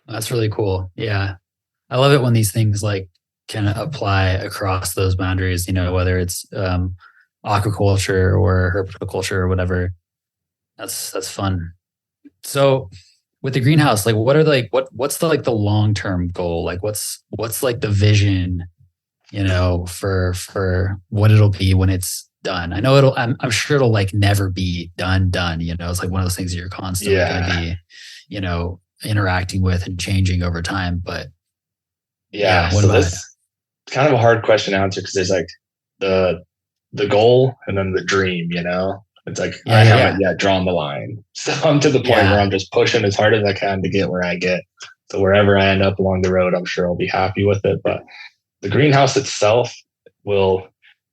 That's really cool. Yeah. I love it when these things like can apply across those boundaries, you know, whether it's aquaculture or herpetoculture or whatever. That's fun. So with the greenhouse, like what are what's the like the long-term goal? Like what's like the vision, you know, for what it'll be when it's done? I know I'm sure it'll like never be done, you know. It's like one of those things that you're constantly going to be, you know, interacting with and changing over time, but so this kind of a hard question to answer because there's like the goal and then the dream, you know. It's like I haven't yet drawn the line. So I'm to the point where I'm just pushing as hard as I can to get where I get. So wherever I end up along the road, I'm sure I'll be happy with it. But the greenhouse itself will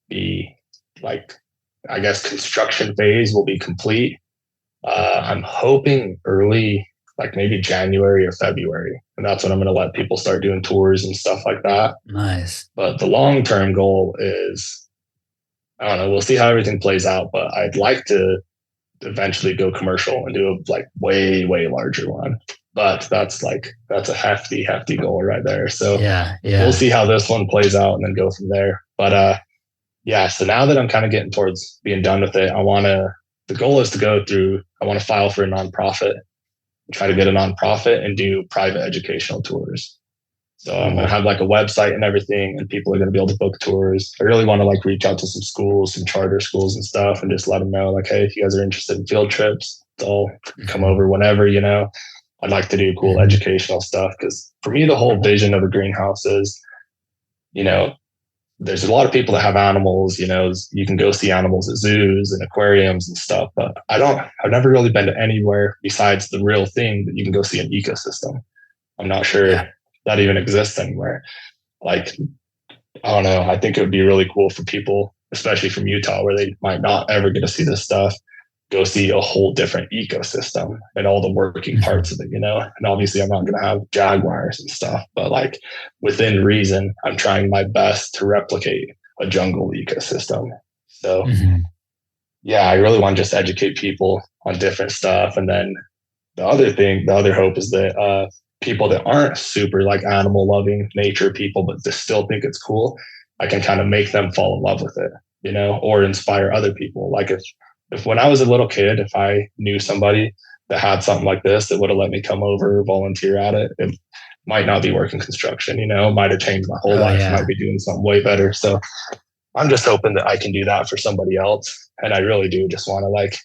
be like, I guess construction phase will be complete. I'm hoping early, like maybe January or February. And that's when I'm going to let people start doing tours and stuff like that. Nice. But the long-term goal is, I don't know, we'll see how everything plays out, but I'd like to eventually go commercial and do a like way, way larger one. But that's a hefty goal right there. So we'll see how this one plays out and then go from there. But so now that I'm kind of getting towards being done with it, the goal is I want to file for a nonprofit, try to get a nonprofit and do private educational tours. So I'm going to have like a website and everything, and people are going to be able to book tours. I really want to like reach out to some schools, some charter schools and stuff, and just let them know like, hey, if you guys are interested in field trips, it's all come over whenever, you know. I'd like to do cool educational stuff because for me, the whole vision of a greenhouse is, you know, there's a lot of people that have animals, you know, you can go see animals at zoos and aquariums and stuff, but I've never really been to anywhere besides the real thing that you can go see an ecosystem. I'm not sure that even exists anywhere. Like, I don't know. I think it would be really cool for people, especially from Utah, where they might not ever get to see this stuff, go see a whole different ecosystem and all the working parts of it, you know? And obviously I'm not going to have jaguars and stuff, but like within reason, I'm trying my best to replicate a jungle ecosystem. So yeah, I really want to just educate people on different stuff. And then the other hope is that people that aren't super like animal loving nature people, but just still think it's cool, I can kind of make them fall in love with it, you know, or inspire other people. Like if when I was a little kid, if I knew somebody that had something like this that would have let me come over, volunteer at it, it might not be working construction, you know, it might have changed my whole life. Yeah. Might be doing something way better. So I'm just hoping that I can do that for somebody else. And I really do just want to like,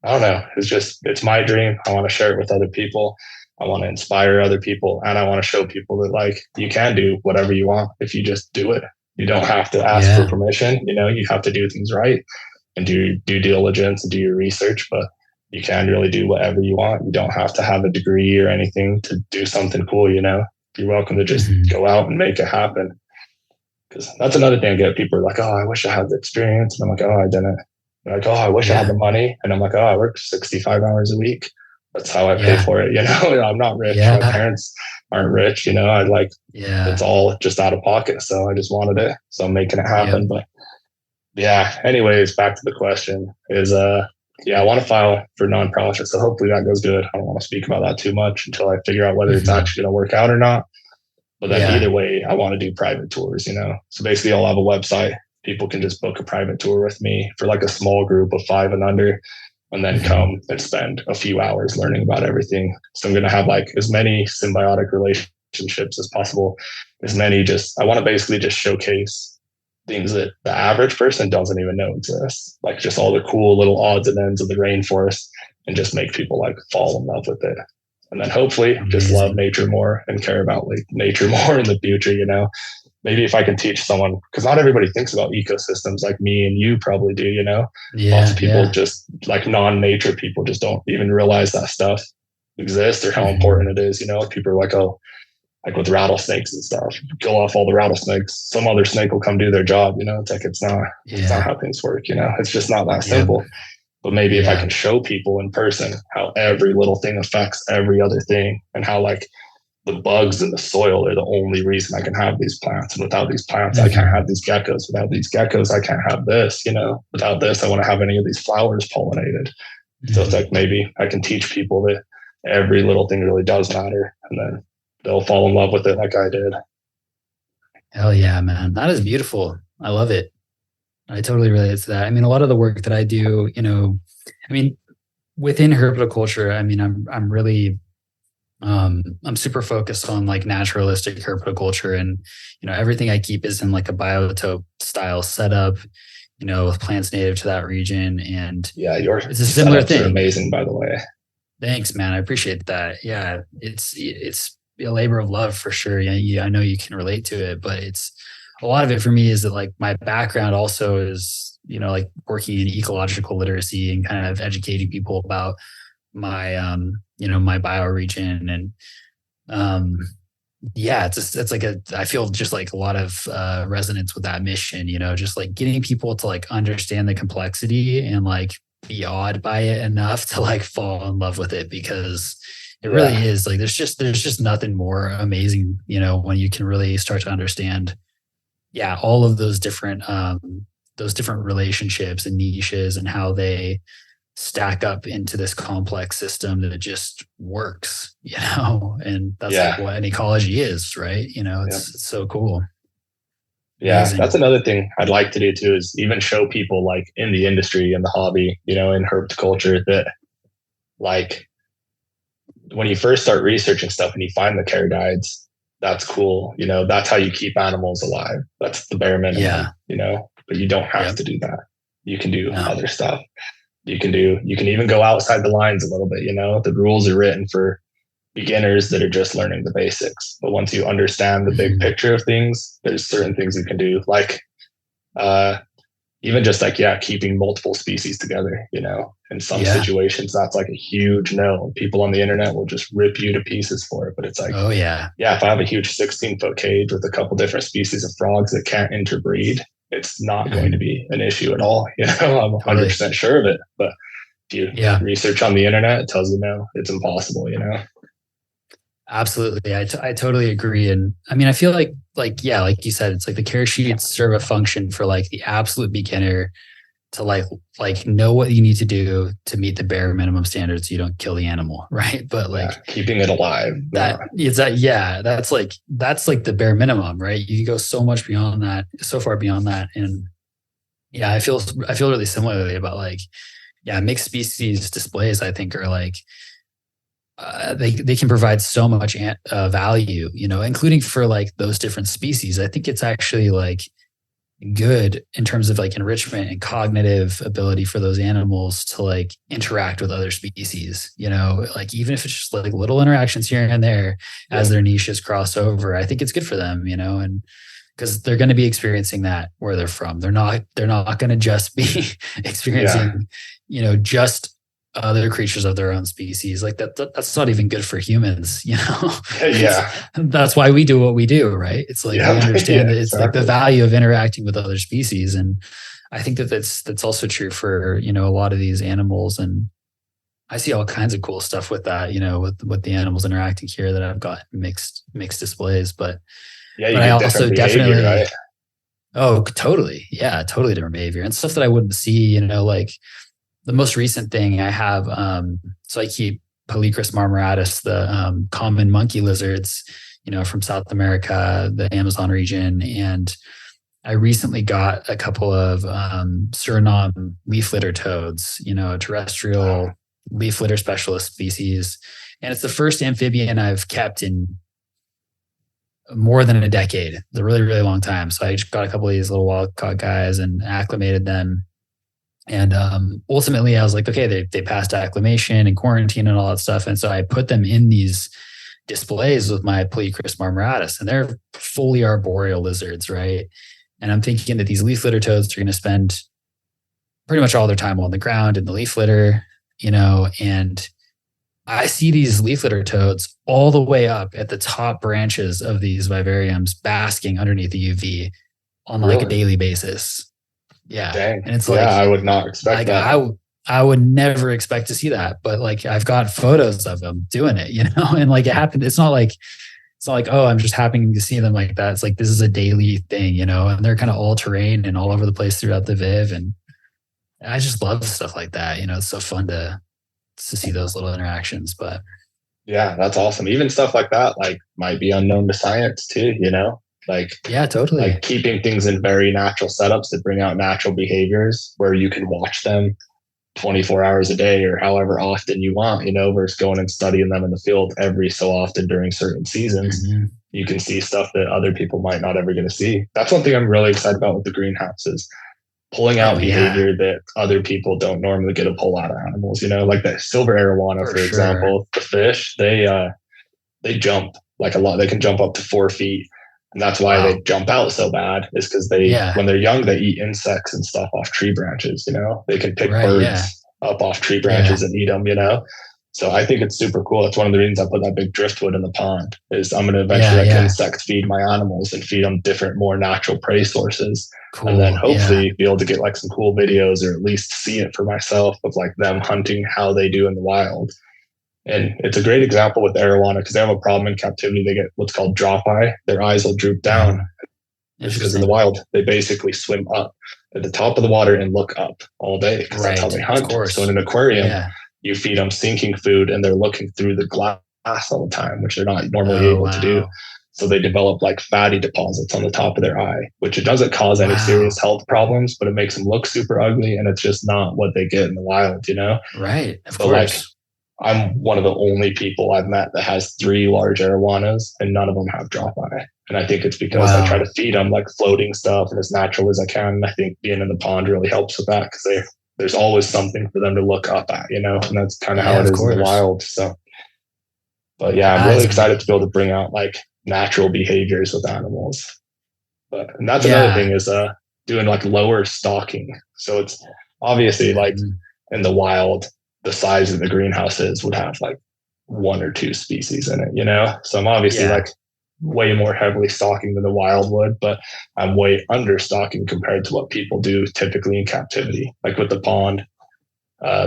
I don't know, it's my dream. I want to share it with other people. I want to inspire other people. And I want to show people that like, you can do whatever you want if you just do it. You don't have to ask for permission. You know, you have to do things right and do due diligence and do your research, but you can really do whatever you want. You don't have to have a degree or anything to do something cool, you know. You're welcome to just go out and make it happen. Because that's another thing I get. People are like, oh, I wish I had the experience. And I'm like, oh, I didn't. They're like, oh, I wish I had the money. And I'm like, oh, I work 65 hours a week. That's how I pay for it. You know, I'm not rich. My parents aren't rich. You know, it's all just out of pocket. So I just wanted it. So I'm making it happen. But yeah, anyways, back to the question is, I want to file for nonprofit. So hopefully that goes good. I don't want to speak about that too much until I figure out whether it's actually going to work out or not. But then either way, I want to do private tours, you know? So basically I'll have a website. People can just book a private tour with me for like a small group of 5 and under, and then come and spend a few hours learning about everything. So I'm going to have like as many symbiotic relationships as possible. I want to basically just showcase things that the average person doesn't even know exist. Like just all the cool little odds and ends of the rainforest, and just make people like fall in love with it. And then hopefully just love nature more and care about like nature more in the future, you know? Maybe if I can teach someone, because not everybody thinks about ecosystems like me and you probably do, you know? Lots of people just like non-nature people just don't even realize that stuff exists or how important it is, you know? People are like, oh, like with rattlesnakes and stuff, kill off all the rattlesnakes, some other snake will come do their job, you know? It's like, it's not how things work, you know? It's just not that simple. But maybe if I can show people in person how every little thing affects every other thing, and how like the bugs in the soil are the only reason I can have these plants. And without these plants, I can't have these geckos. Without these geckos, I can't have this, you know, without this, I want to have any of these flowers pollinated. So it's like, maybe I can teach people that every little thing really does matter, and then they'll fall in love with it like I did. Hell yeah, man. That is beautiful. I love it. I totally relate to that. I mean, a lot of the work that I do, you know, I mean, within herpetoculture, I mean, I'm really, I'm super focused on like naturalistic herpetoculture, and, you know, everything I keep is in like a biotope style setup, you know, with plants native to that region. And it's a similar thing. Amazing, by the way. Thanks, man. I appreciate that. Yeah. It's a labor of love for sure. Yeah. I know you can relate to it, but a lot of it for me is that like my background also is, you know, like working in ecological literacy and kind of educating people about my, you know, my bioregion. And it's like I feel just like a lot of resonance with that mission, you know, just like getting people to like understand the complexity and like be awed by it enough to like fall in love with it, because it really is like, there's just nothing more amazing, you know, when you can really start to understand all of those different relationships and niches and how they stack up into this complex system that just works, you know, and that's like what an ecology is, right? You know, it's so cool. Yeah. Amazing. That's another thing I'd like to do too, is even show people like in the industry and the hobby, you know, in herpetoculture, that like when you first start researching stuff and you find the care guides, that's cool. You know, that's how you keep animals alive. That's the bare minimum, you know, but you don't have to do that. You can do other stuff. You can even go outside the lines a little bit, you know. The rules are written for beginners that are just learning the basics. But once you understand the big picture of things, there's certain things you can do. Like, even just like, keeping multiple species together, you know, in some situations, that's like a huge no. People on the internet will just rip you to pieces for it. But it's like, if I have a huge 16-foot cage with a couple different species of frogs that can't interbreed, it's not going to be an issue at all. You know, I'm 100% sure of it. But If you research on the internet, it tells you no, it's impossible, you know? Absolutely. I totally agree. And I mean, I feel like, yeah, like you said, it's like the care sheets serve a function for like the absolute beginner to like know what you need to do to meet the bare minimum standards so you don't kill the animal, right? But like keeping it alive. That's like the bare minimum, right? You can go so much beyond that, so far beyond that. And yeah, I feel really similarly about like, mixed species displays, I think are like, they can provide so much value, you know, including for like those different species. I think it's actually like good in terms of like enrichment and cognitive ability for those animals to like interact with other species, you know, like even if it's just like little interactions here and there as their niches cross over, I think it's good for them, you know, and because they're going to be experiencing that where they're from. They're not going to just be experiencing, you know, just other creatures of their own species. Like that's not even good for humans, you know? That's why we do what we do, right? It's like we understand that it's like the value of interacting with other species. And I think that's also true for, you know, a lot of these animals. And I see all kinds of cool stuff with that, you know, with the animals interacting here that I've got mixed displays. But I also definitely, right? Oh, totally. Yeah, totally different behavior and stuff that I wouldn't see, you know, like the most recent thing I have, so I keep Polychrus marmoratus, the common monkey lizards, you know, from South America, the Amazon region. And I recently got a couple of Suriname leaf litter toads, you know, a terrestrial leaf litter specialist species. And it's the first amphibian I've kept in more than a decade. It's a really, really long time. So I just got a couple of these little wild caught guys and acclimated them. And ultimately, I was like, okay, they passed acclimation and quarantine and all that stuff. And so I put them in these displays with my Polychrus marmoratus, and they're fully arboreal lizards, right? And I'm thinking that these leaf litter toads are going to spend pretty much all their time on the ground in the leaf litter, you know, and I see these leaf litter toads all the way up at the top branches of these vivariums basking underneath the UV on like a daily basis. Yeah. Dang. And it's like, I would not expect like that. I would never expect to see that, but like I've got photos of them doing it, you know, and like it happened. It's not like, oh, I'm just happening to see them like that. It's like, this is a daily thing, you know, and they're kind of all terrain and all over the place throughout the Viv. And I just love stuff like that. You know, it's so fun to see those little interactions, but yeah, that's awesome. Even stuff like that, like might be unknown to science too, you know? Like, yeah, totally. Like keeping things in very natural setups that bring out natural behaviors where you can watch them 24 hours a day or however often you want, you know, versus going and studying them in the field every so often during certain seasons. Mm-hmm. You can see stuff that other people might not ever get to see. That's one thing I'm really excited about with the greenhouses, pulling out behavior that other people don't normally get to pull out of animals, you know, like the silver arowana, for example, the fish, they jump like a lot. They can jump up to 4 feet. And that's why they jump out so bad, is because when they're young, they eat insects and stuff off tree branches, you know, they can pick birds up off tree branches and eat them, you know? So I think it's super cool. That's one of the reasons I put that big driftwood in the pond, is I'm going to eventually insect feed my animals and feed them different, more natural prey sources. Cool. And then hopefully be able to get like some cool videos or at least see it for myself of like them hunting, how they do in the wild. And it's a great example with arowana because they have a problem in captivity. They get what's called drop eye. Their eyes will droop down. It's because in the wild, they basically swim up at the top of the water and look up all day because that's how they hunt. So in an aquarium, you feed them sinking food and they're looking through the glass all the time, which they're not normally able to do. So they develop like fatty deposits on the top of their eye, which it doesn't cause any serious health problems, but it makes them look super ugly. And it's just not what they get in the wild, you know? Right. Of course. Like, I'm one of the only people I've met that has 3 large arowanas and none of them have drop eye. And I think it's because I try to feed them like floating stuff and as natural as I can. And I think being in the pond really helps with that because there's always something for them to look up at, you know, and that's kind of how it is in the wild. So, but yeah, I'm really excited to be able to bring out like natural behaviors with animals. And that's another thing is doing like lower stocking. So it's obviously like in the wild, the size of the greenhouses would have like 1 or 2 species in it, you know? So I'm obviously like way more heavily stocking than the wild would, but I'm way under stocking compared to what people do typically in captivity. Like with the pond,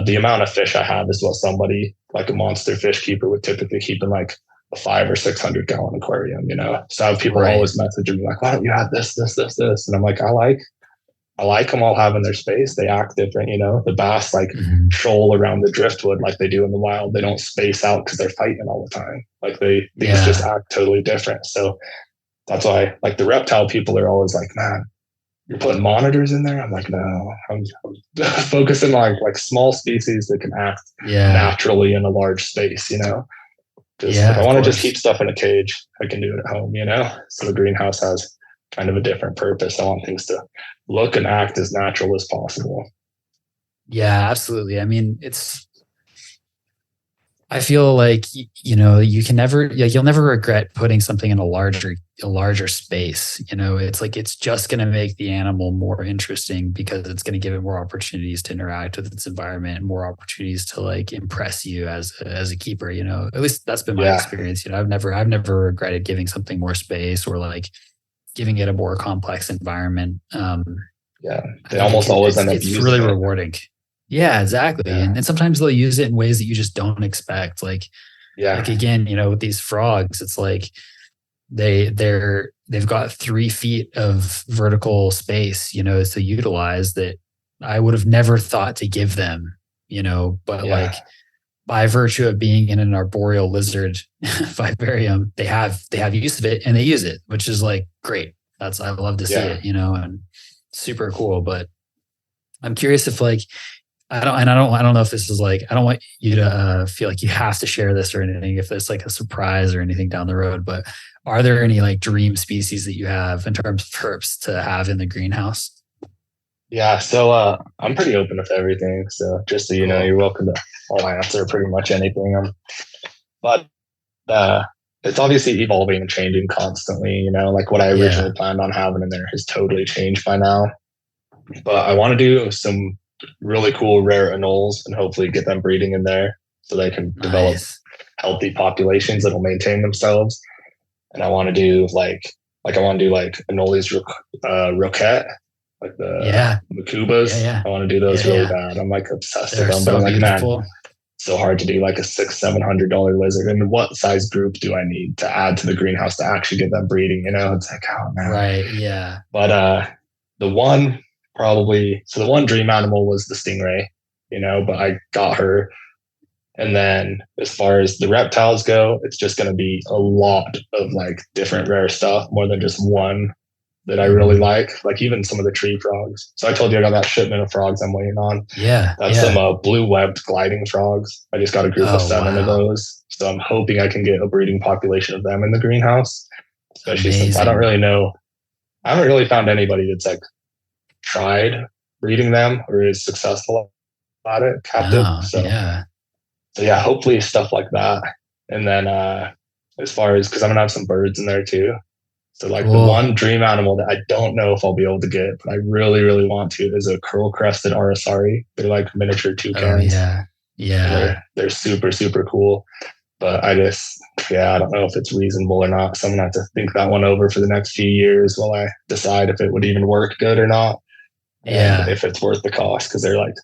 the amount of fish I have is what somebody like a monster fish keeper would typically keep in like a 500 or 600 gallon aquarium, So I have people always messaging me like, why don't you have this? And I'm like, I like them all having their space. They act different, The bass like shoal around the driftwood like they do in the wild. They don't space out because they're fighting all the time. Like these just act totally different. So that's why like the reptile people are always like, man, you're putting monitors in there? I'm like, no, I'm focusing on like small species that can act naturally in a large space, If I want to just keep stuff in a cage, I can do it at home, So the greenhouse has kind of a different purpose. I want things to look and act as natural as possible. Yeah, absolutely. I mean, I feel like, you can never, you'll never regret putting something in a larger space. It's like, it's just going to make the animal more interesting because it's going to give it more opportunities to interact with its environment, more opportunities to like impress you as a keeper, at least that's been my experience. I've never regretted giving something more space or like giving it a more complex environment. They almost always end up using it. It's really rewarding. Yeah, exactly. Yeah. And sometimes they'll use it in ways that you just don't expect. Like again, with these frogs, it's like they've got 3 feet of vertical space, to utilize that I would have never thought to give them, but like by virtue of being in an arboreal lizard vivarium, they have use of it and they use it, which is like great. I love to see it, and super cool. But I'm curious if like, I don't know if this is like, I don't want you to feel like you have to share this or anything, if it's like a surprise or anything down the road, but are there any like dream species that you have in terms of herps to have in the greenhouse? Yeah. So, I'm pretty open with everything. So just so you know, you're welcome to I'll answer pretty much anything. But it's obviously evolving and changing constantly, like what I originally planned on having in there has totally changed by now, but I want to do some really cool rare anoles and hopefully get them breeding in there so they can develop healthy populations that will maintain themselves. And I want to do like Anoles roquette, like the Macubas. I want to do those really bad. I'm like obsessed with them. But I'm like, man, so hard to do like a $600-700 lizard. And what size group do I need to add to the greenhouse to actually get them breeding? It's like, oh man. Right. Yeah. But the one dream animal was the stingray, but I got her. And then as far as the reptiles go, it's just going to be a lot of like different rare stuff, more than just one that I really like even some of the tree frogs. So I told you I got that shipment of frogs I'm waiting on. That's some blue webbed gliding frogs. I just got a group of 7 of those. So I'm hoping I can get a breeding population of them in the greenhouse, especially since I don't really know. I haven't really found anybody that's like tried breeding them or is successful at it captive. So yeah, hopefully stuff like that. And then as far as, because I'm gonna have some birds in there too. So like the one dream animal that I don't know if I'll be able to get, but I really, really want to, is a curl crested aracari. They're like miniature toucans. They're super, super cool. But I don't know if it's reasonable or not. So I'm gonna have to think that one over for the next few years while I decide if it would even work good or not. And if it's worth the cost, because they're like,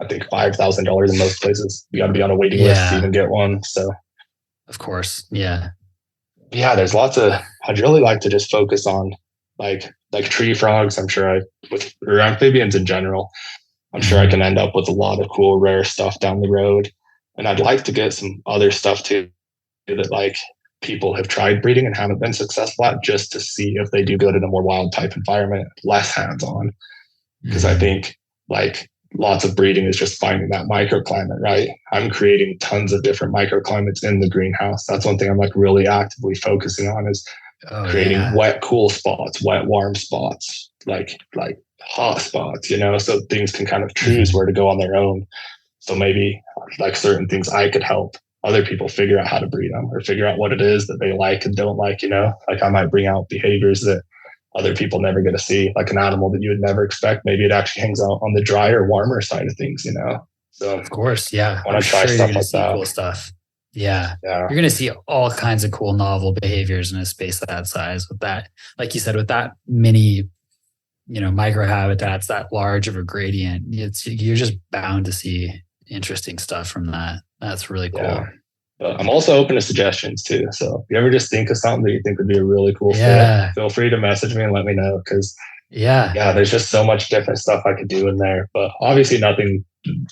I think $5,000 in most places. You got to be on a waiting list to even get one. So, of course, there's lots of. I'd really like to just focus on like tree frogs. I'm sure or amphibians in general. I'm sure I can end up with a lot of cool rare stuff down the road, and I'd like to get some other stuff too that like people have tried breeding and haven't been successful at, just to see if they do good in a more wild type environment, less hands-on. Because I think like lots of breeding is just finding that microclimate, right? I'm creating tons of different microclimates in the greenhouse. That's one thing I'm like really actively focusing on, is creating wet, cool spots, wet, warm spots, like hot spots, so things can kind of choose where to go on their own. So maybe like certain things I could help other people figure out how to breed them, or figure out what it is that they like and don't like, like I might bring out behaviors that other people never get to see, like an animal that you would never expect. Maybe it actually hangs out on the drier, warmer side of things, So of course, I want to try stuff like that. Cool stuff. You're going to see all kinds of cool novel behaviors in a space that size with that, like you said, with that many microhabitats that large of a gradient, you're just bound to see interesting stuff from that. That's really cool. Yeah. But I'm also open to suggestions too. So if you ever just think of something that you think would be a really cool Yeah. fit, feel free to message me and let me know. Cause Yeah. there's just so much different stuff I could do in there, but obviously nothing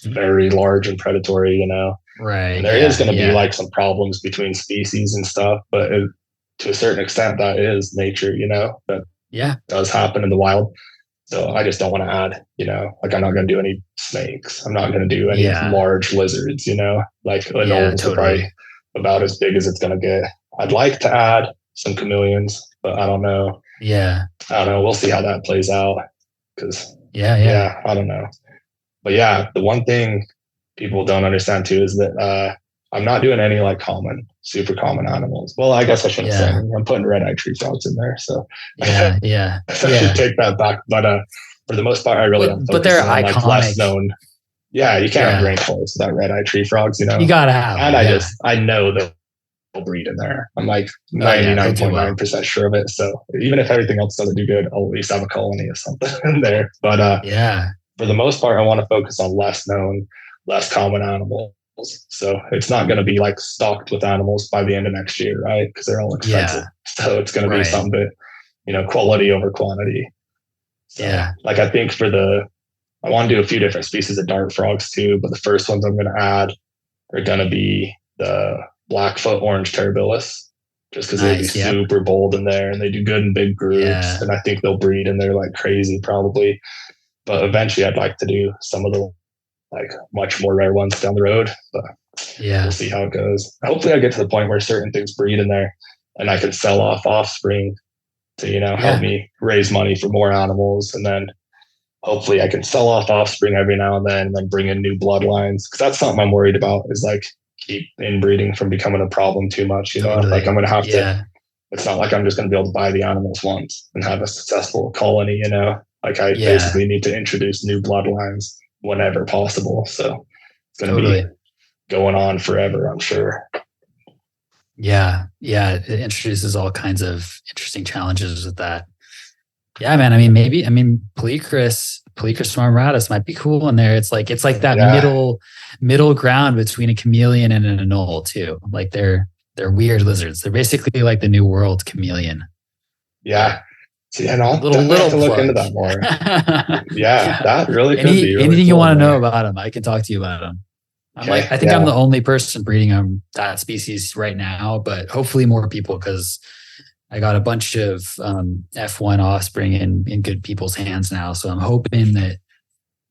very large and predatory, Right. And there is going to be like some problems between species and stuff, but to a certain extent, that is nature, that does happen in the wild. So I just don't want to add, like I'm not going to do any snakes. I'm not going to do any large lizards, like anoles are probably about as big as it's going to get. I'd like to add some chameleons, but I don't know. Yeah. I don't know. We'll see how that plays out. Cause I don't know. But the one thing people don't understand too is that I'm not doing any like super common animals. Well, I guess I shouldn't say anything. I'm putting red-eyed tree frogs in there. So I should take that back. But for the most part, I really don't. But they're iconic. Like less known. Yeah, you can't have rainforests without red-eyed tree frogs. You gotta have. And I know that they'll breed in there. I'm like 99.9% sure of it. So even if everything else doesn't do good, I'll at least have a colony of something in there. But for the most part, I want to focus on less known, less common animals. So it's not going to be like stocked with animals by the end of next year, right? Because they're all expensive. So it's going to be something that, quality over quantity. So, like I think I want to do a few different species of dart frogs too, but the first ones I'm going to add are going to be the Blackfoot orange terribilis, just because they'd be super bold in there and they do good in big groups. And I think they'll breed in there like crazy probably. But eventually I'd like to do some of the like much more rare ones down the road, but we'll see how it goes. Hopefully I get to the point where certain things breed in there and I can sell off offspring to, help me raise money for more animals. And then hopefully I can sell off offspring every now and then bring in new bloodlines. Cause that's something I'm worried about is like keep inbreeding from becoming a problem too much, like I'm going to have to, it's not like I'm just going to be able to buy the animals once and have a successful colony, like I basically need to introduce new bloodlines whenever possible. So it's going to be going on forever, I'm sure. Yeah. It introduces all kinds of interesting challenges with that. Yeah, man. I mean, Polychrus marmoratus might be cool in there. It's like that middle ground between a chameleon and an anole too. Like they're weird lizards. They're basically like the New World chameleon. Yeah. See, and I'll definitely have to look into that more. That really could be really anything cool you want to know about them, I can talk to you about them. I think I'm the only person breeding that species right now, but hopefully more people, because I got a bunch of F1 offspring in good people's hands now. So I'm hoping that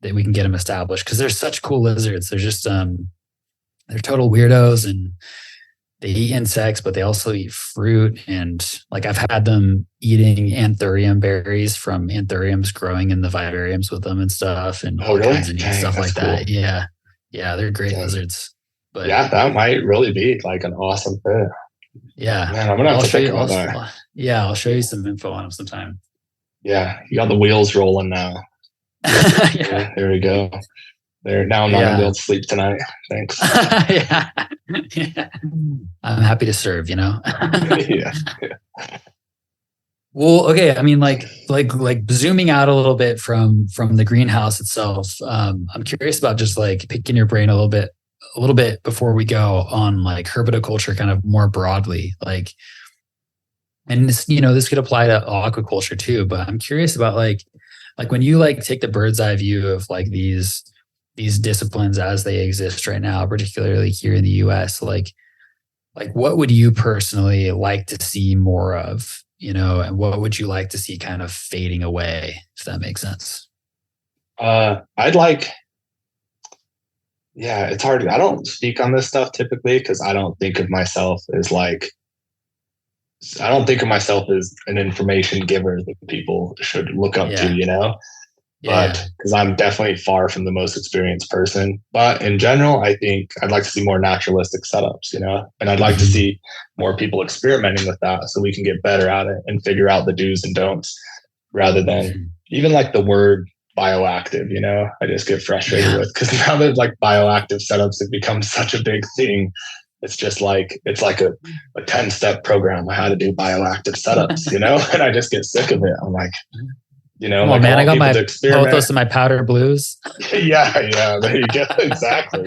we can get them established, because they're such cool lizards. They're just they're total weirdos, and they eat insects, but they also eat fruit. And like I've had them eating anthurium berries from anthuriums growing in the vivariums with them and stuff, and all kinds of neat stuff like that. Cool. Yeah, they're great lizards. But that might really be like an awesome fit. Yeah, man, I'm gonna have to think about that. Yeah, I'll show you some info on them sometime. Yeah, you got the wheels rolling now. There we go. There, now I'm not gonna be able to sleep tonight. Thanks. I'm happy to serve. Yeah. Well, okay. I mean, like zooming out a little bit from the greenhouse itself. I'm curious about just like picking your brain a little bit before we go on like herpetoculture kind of more broadly. Like, and this, this could apply to aquaculture too. But I'm curious about like when you like take the bird's eye view of like these disciplines as they exist right now, particularly here in the US, like what would you personally like to see more of, and what would you like to see kind of fading away, if that makes sense? I'd like, it's hard. I don't speak on this stuff typically because I don't think of myself as an information giver that people should look up to, but because I'm definitely far from the most experienced person. But in general, I think I'd like to see more naturalistic setups, and I'd like to see more people experimenting with that so we can get better at it and figure out the do's and don'ts rather than even like the word bioactive, I just get frustrated with, because now that like bioactive setups have become such a big thing. It's just like, it's like a 10-step program on how to do bioactive setups, and I just get sick of it. I'm like, you know, Come on, like man. I I want got people my to pothos experiment. and my powder blues. Yeah, there you go. Exactly.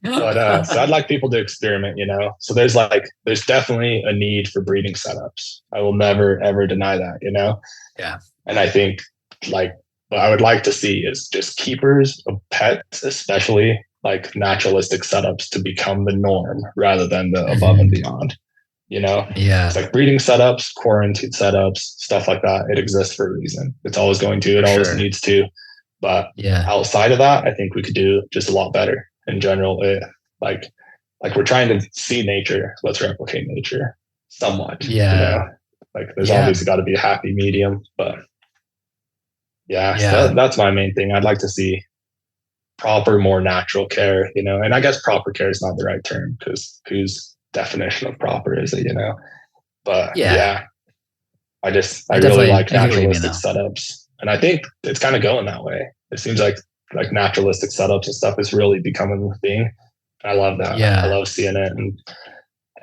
But so I'd like people to experiment, you know. So there's definitely a need for breeding setups. I will never ever deny that, you know. Yeah. And I think like what I would like to see is just keepers of pets, especially like naturalistic setups, to become the norm rather than the above and beyond. You know, it's Yeah, like breeding setups, quarantine setups, stuff like that. It exists for a reason. It's always going to, it for always sure. needs to. But Yeah. outside of that, I think we could do just a lot better in general. Like, like we're trying to see nature. Let's replicate nature somewhat, you know, Yeah. like there's Yeah. obviously got to be a happy medium, but yeah, so Yeah. that's my main thing. I'd like to see proper, more natural care, you know, and I guess proper care is not the right term because whose definition of proper is it, you know? But Yeah. yeah, I I really definitely, like I get what you mean naturalistic though. setups. And I think it's kind of going that way. It seems like naturalistic setups and stuff is really becoming the thing. I love that. I Yeah. love seeing it. And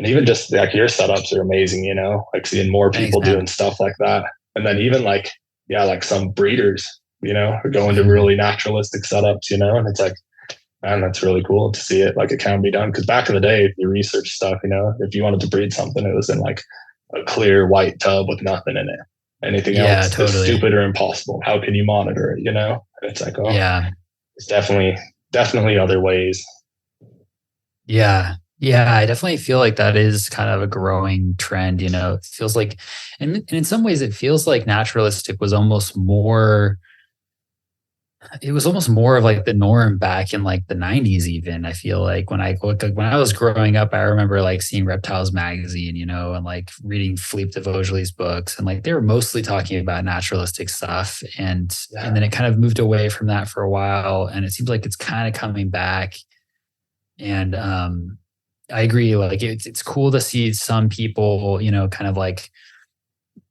even just like your setups are amazing, you know, like seeing more Thanks, people doing man. stuff like that. And then even like, yeah, like some breeders, you know, are going to Mhm. really naturalistic setups, you know, and it's like, man, that's really cool to see it. Like it can be done. Cause back in the day, if you research stuff, you know, if you wanted to breed something, it was in like a clear white tub with nothing in it. Anything Yeah, else is totally. stupid or impossible. How can you monitor it, you know? And it's like, oh, Yeah. it's definitely other ways. Yeah. Yeah. I definitely feel like that is kind of a growing trend, you know. It feels like, and in some ways, it feels like naturalistic was almost more, it was almost more of like the norm back in like the 90s even. I feel like when I look, like when I was growing up, I remember like seeing Reptiles magazine, you know, and like reading Philippe de Vaugelis's books, and like they were mostly talking about naturalistic stuff, and Yeah. then it kind of moved away from that for a while, and it seems like it's kind of coming back. And I agree, like it's cool to see some people, you know, kind of like,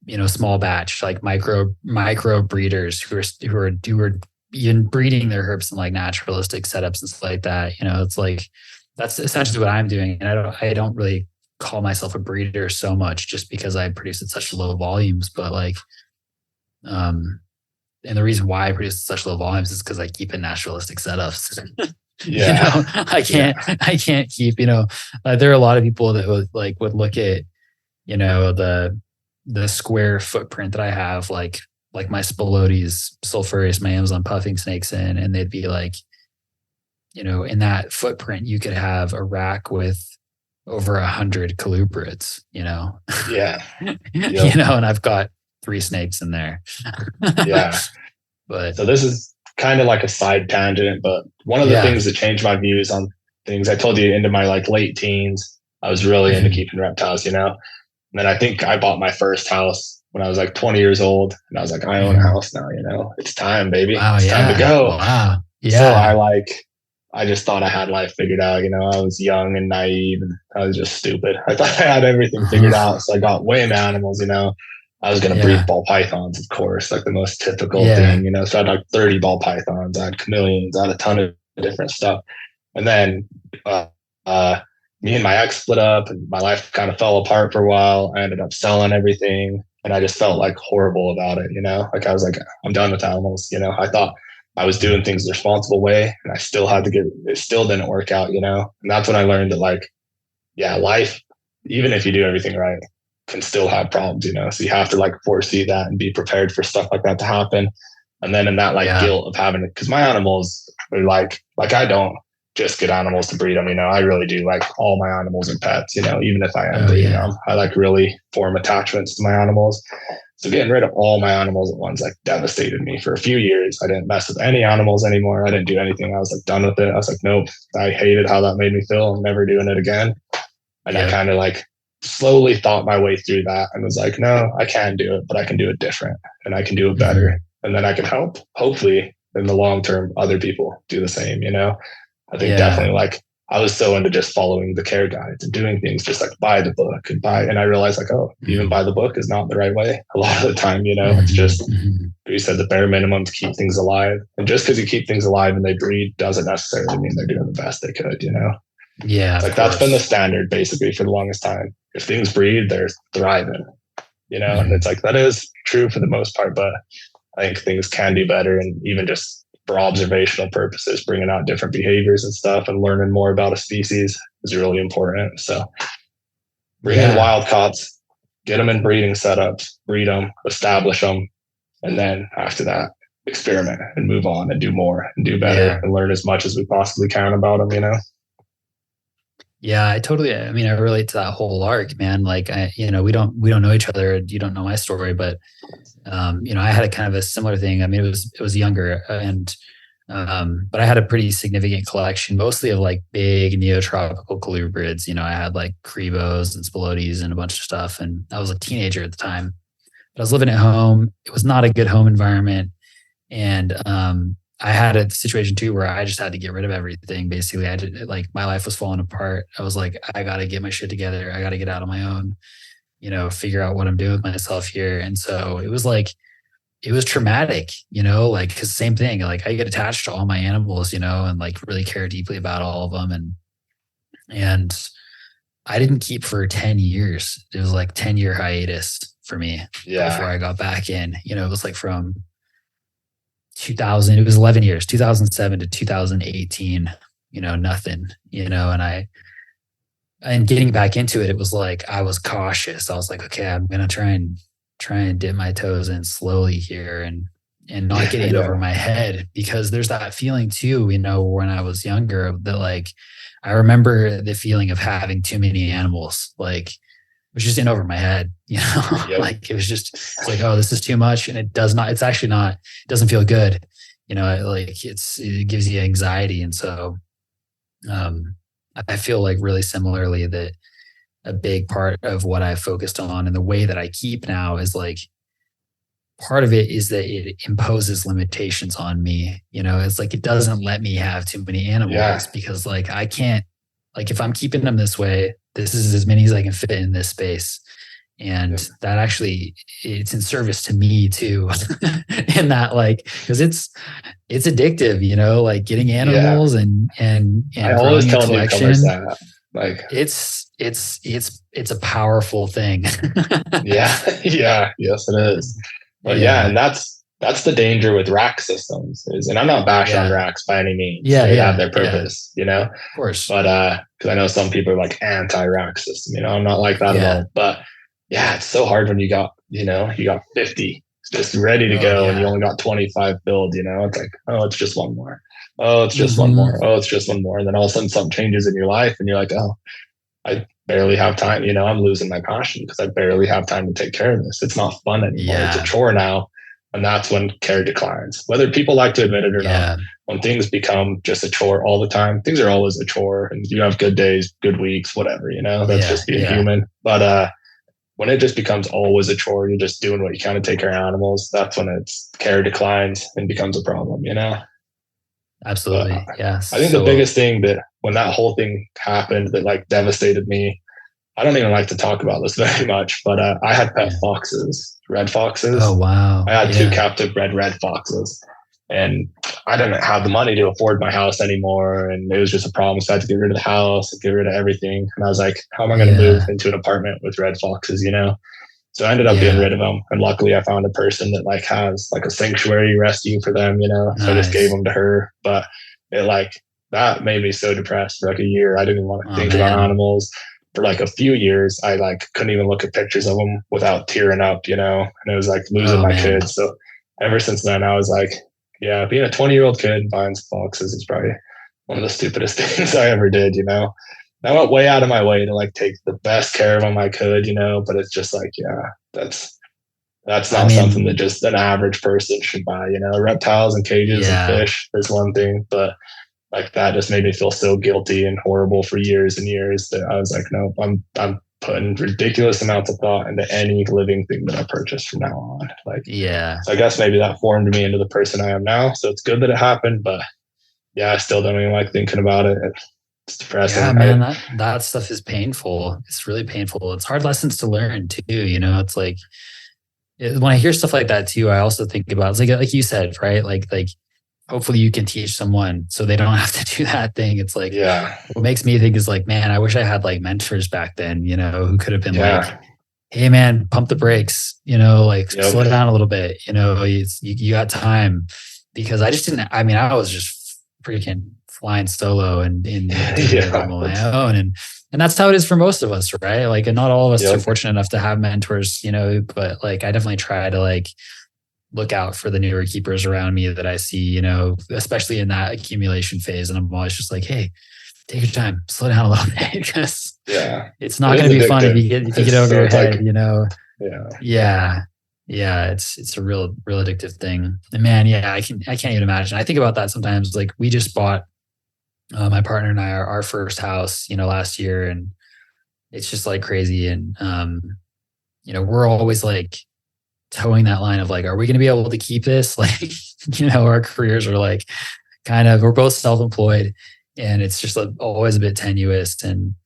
you know, small batch, like micro breeders who are even breeding their herps in like naturalistic setups and stuff like that. You know, it's like that's essentially what I'm doing. And I don't really call myself a breeder so much just because I produce at such low volumes. But like um and the reason why I produce at such low volumes is because I keep in naturalistic setups. You know, Yeah. I Yeah. can't I can't keep, you know, there are a lot of people that would look at, you know, the square footprint that I have, like my Spilotes sulphureus, my Amazon puffing snakes in, and they'd be like, you know, in that footprint, you could have a rack with over 100 colubrids, you know, Yeah. you Yep. know, and I've got 3 snakes in there. Yeah. But So this is kind of like a side tangent, but one of the yeah. things that changed my views on things, I told you into my like late teens, I was really into Mhm. keeping reptiles, you know? And then I think I bought my first house when I was like 20 years old. And I was like, I own a Mhm. house now, you know, it's time, baby. Wow. It's time to Yeah. go. Wow. So Yeah. I just thought I had life figured out. You know, I was young and naive and I was just stupid. I thought I had everything figured Uh-huh. out. So I got way into animals, you know. I was going to breed Yeah. ball pythons, of course, like the most typical Yeah. thing, you know. So I had like 30 ball pythons, I had chameleons, I had a ton of different stuff. And then uh, uh, me and my ex split up and my life kind of fell apart for a while. I ended up selling everything and I just felt like horrible about it, you know. Like I was like, I'm done with animals, you know. I thought I was doing things the responsible way and I still had to get it still didn't work out, you know. And that's when I learned that like, yeah, life, even if you do everything right, can still have problems, you know. So you have to like foresee that and be prepared for stuff like that to happen. And then in that like Yeah. guilt of having it, because my animals are like I don't just get animals to breed them, you know. I really do like all my animals are pets, you know, even if I am Oh breeding yeah. them. I like really form attachments to my animals. So getting rid of all my animals at once like devastated me for a few years. I didn't mess with any animals anymore. I didn't do anything. I was like done with it. I was like, nope. I hated how that made me feel. I'm never doing it again. And I Yep. kind of like slowly thought my way through that and was like, no, I can do it, but I can do it different and I can do it better. Mhm. And then I can help, hopefully, in the long term, other people do the same, you know? I think Yeah. definitely like I was so into just following the care guides and doing things just like buy the book and buy. And I realized like, oh, even Mhm. buy the book is not the right way. A lot of the time, you know, it's Mhm. just, Mhm. you said the bare minimum to keep things alive. And just because you keep things alive and they breed doesn't necessarily mean they're doing the best they could, you know? Yeah, It's of like that's been the course. standard basically for the longest time. If things breed, they're thriving, you know, and it's Mhm. like that is true for the most part, but I think things can do better. And even just for observational purposes, bringing out different behaviors and stuff and learning more about a species is really important. So bring in wild caughts, get them in breeding setups, breed them, establish them. And then after that, experiment and move on and do more and do better and learn as much as we possibly can about them, you know? Yeah, I mean, I relate to that whole arc, man. Like, we don't know each other. You don't know my story, but, I had a kind of a similar thing. I mean, it was younger but I had a pretty significant collection, mostly of like big neotropical colubrids. I had like crebos and spilotes and a bunch of stuff. And I was a teenager at the time, but I was living at home. It was not a good home environment. And, I had a situation too where I just had to get rid of everything. Basically, I did like my life was falling apart. I was like, I got to get my shit together. I got to get out on my own, figure out what I'm doing with myself here. And so it was traumatic, like, cause same thing, like I get attached to all my animals, and like really care deeply about all of them. And I didn't keep for 10 years. It was like 10-year hiatus for me before I got back in. It was like from 2000, it was 11 years, 2007 to 2018, nothing, and getting back into it, it was like, I was cautious. I was like, okay, I'm going to try and dip my toes in slowly here and not get in over my head, because there's that feeling too, when I was younger, that like, I remember the feeling of having too many animals, like, was just in over my head, like it's like, oh, this is too much. And it doesn't feel good. It gives you anxiety. And so, I feel like really similarly that a big part of what I've focused on and the way that I keep now is like, part of it is that it imposes limitations on me. It's like, it doesn't let me have too many animals because like, I can't, like, if I'm keeping them this way, this is as many as I can fit in this space. And that actually, it's in service to me too. In that, like, because it's addictive, like getting animals and I always tell newcomers that, like, it's a powerful thing. Yes, it is. But and that's the danger with rack systems and I'm not bashing on racks by any means. They have their purpose, Of course. But because I know some people are like anti-rack system, I'm not like that at all. But it's so hard when you got 50 just ready to go and you only got 25 build, it's like, oh, it's just one more. Oh, it's just one more. Oh, it's just one more. And then all of a sudden something changes in your life and you're like, oh, I barely have time. I'm losing my passion because I barely have time to take care of this. It's not fun anymore. It's a chore now. And that's when care declines, whether people like to admit it or not. When things become just a chore all the time, things are always a chore and you have good days, good weeks, whatever, that's just being human. But when it just becomes always a chore, you're just doing what you can to take care of animals. That's when its care declines and becomes a problem, Absolutely. Yes. I think the biggest thing that when that whole thing happened that like devastated me, I don't even like to talk about this very much, but I had pet foxes, red foxes. Oh, wow. I had 2 captive bred red foxes and I didn't have the money to afford my house anymore. And it was just a problem. So I had to get rid of the house, get rid of everything. And I was like, how am I going to move into an apartment with red foxes, So I ended up getting rid of them. And luckily I found a person that like has like a sanctuary rescue for them, So I just gave them to her. But it like, that made me so depressed for like a year. I didn't even want to think about animals. For like a few years, I like couldn't even look at pictures of them without tearing up, and it was like losing my kids. So ever since then, I was like, being a 20-year-old kid buying foxes is probably one of the stupidest things I ever did, I went way out of my way to like take the best care of them I could, but it's just like, that's not something that just an average person should buy, reptiles and cages and fish is one thing, but like that just made me feel so guilty and horrible for years and years that I was like, no, I'm putting ridiculous amounts of thought into any living thing that I purchase from now on. Like, so I guess maybe that formed me into the person I am now. So it's good that it happened, but I still don't even like thinking about it. It's depressing. Yeah, man, that stuff is painful. It's really painful. It's hard lessons to learn too. It's like when I hear stuff like that too, I also think about, it's like you said, right? Like hopefully you can teach someone so they don't have to do that thing. It's like, what makes me think is like, man, I wish I had like mentors back then, who could have been like hey man, pump the brakes, like Yep. slow down a little bit, you got time. Because I just didn't, I mean, I was just freaking flying solo and doing it on my own. And that's how it is for most of us, right? Like, and not all of us are fortunate enough to have mentors, but like, I definitely try to like look out for the newer keepers around me that I see, especially in that accumulation phase. And I'm always just like, hey, take your time, slow down a little bit, because it's not going to be fun if you get over your head, Yeah, it's a real addictive thing. And man, I can't even imagine. I think about that sometimes. Like, we just bought my partner and I our first house, last year, and it's just like crazy. And we're always like towing that line of like, are we going to be able to keep this? Like, our careers are like we're both self-employed, and it's just like always a bit tenuous. And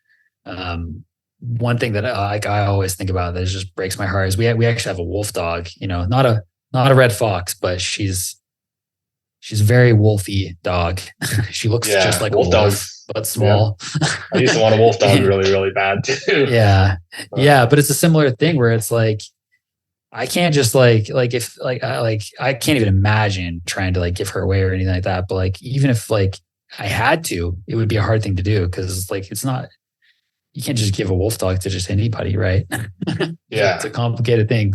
one thing that I always think about that just breaks my heart is we actually have a wolf dog, not a red fox, but she's a very wolfy dog. She looks just like wolf a wolf, but small. Yeah. I used to want a wolf dog really, really bad too. Yeah. But it's a similar thing where it's like, I can't just I can't even imagine trying to like give her away or anything like that. But like, even if like I had to, it would be a hard thing to do, because like, it's not, you can't just give a wolf dog to just anybody, right? Yeah. It's a complicated thing.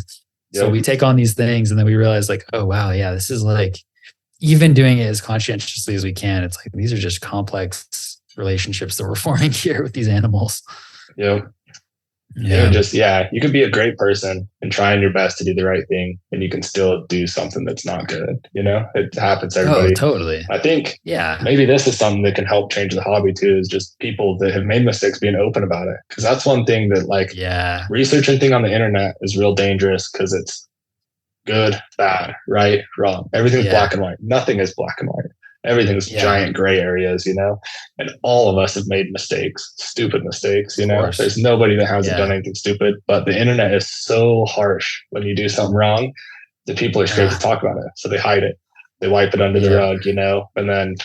So we take on these things, and then we realize like, oh wow, yeah, this is like, even doing it as conscientiously as we can, it's like, these are just complex relationships that we're forming here with these animals. Yep. Yeah. You could be a great person and trying your best to do the right thing, and you can still do something that's not good. It happens to everybody. Oh, totally. I think maybe this is something that can help change the hobby too, is just people that have made mistakes being open about it. Because that's one thing that researching thing on the internet is real dangerous, because it's good, bad, right, wrong. Everything's black and white. Nothing is black and white. Everything's giant gray areas, and all of us have made mistakes, stupid mistakes, There's nobody that hasn't done anything stupid, but the internet is so harsh when you do something wrong that people are scared to talk about it. So they hide it. They wipe it under the rug, and then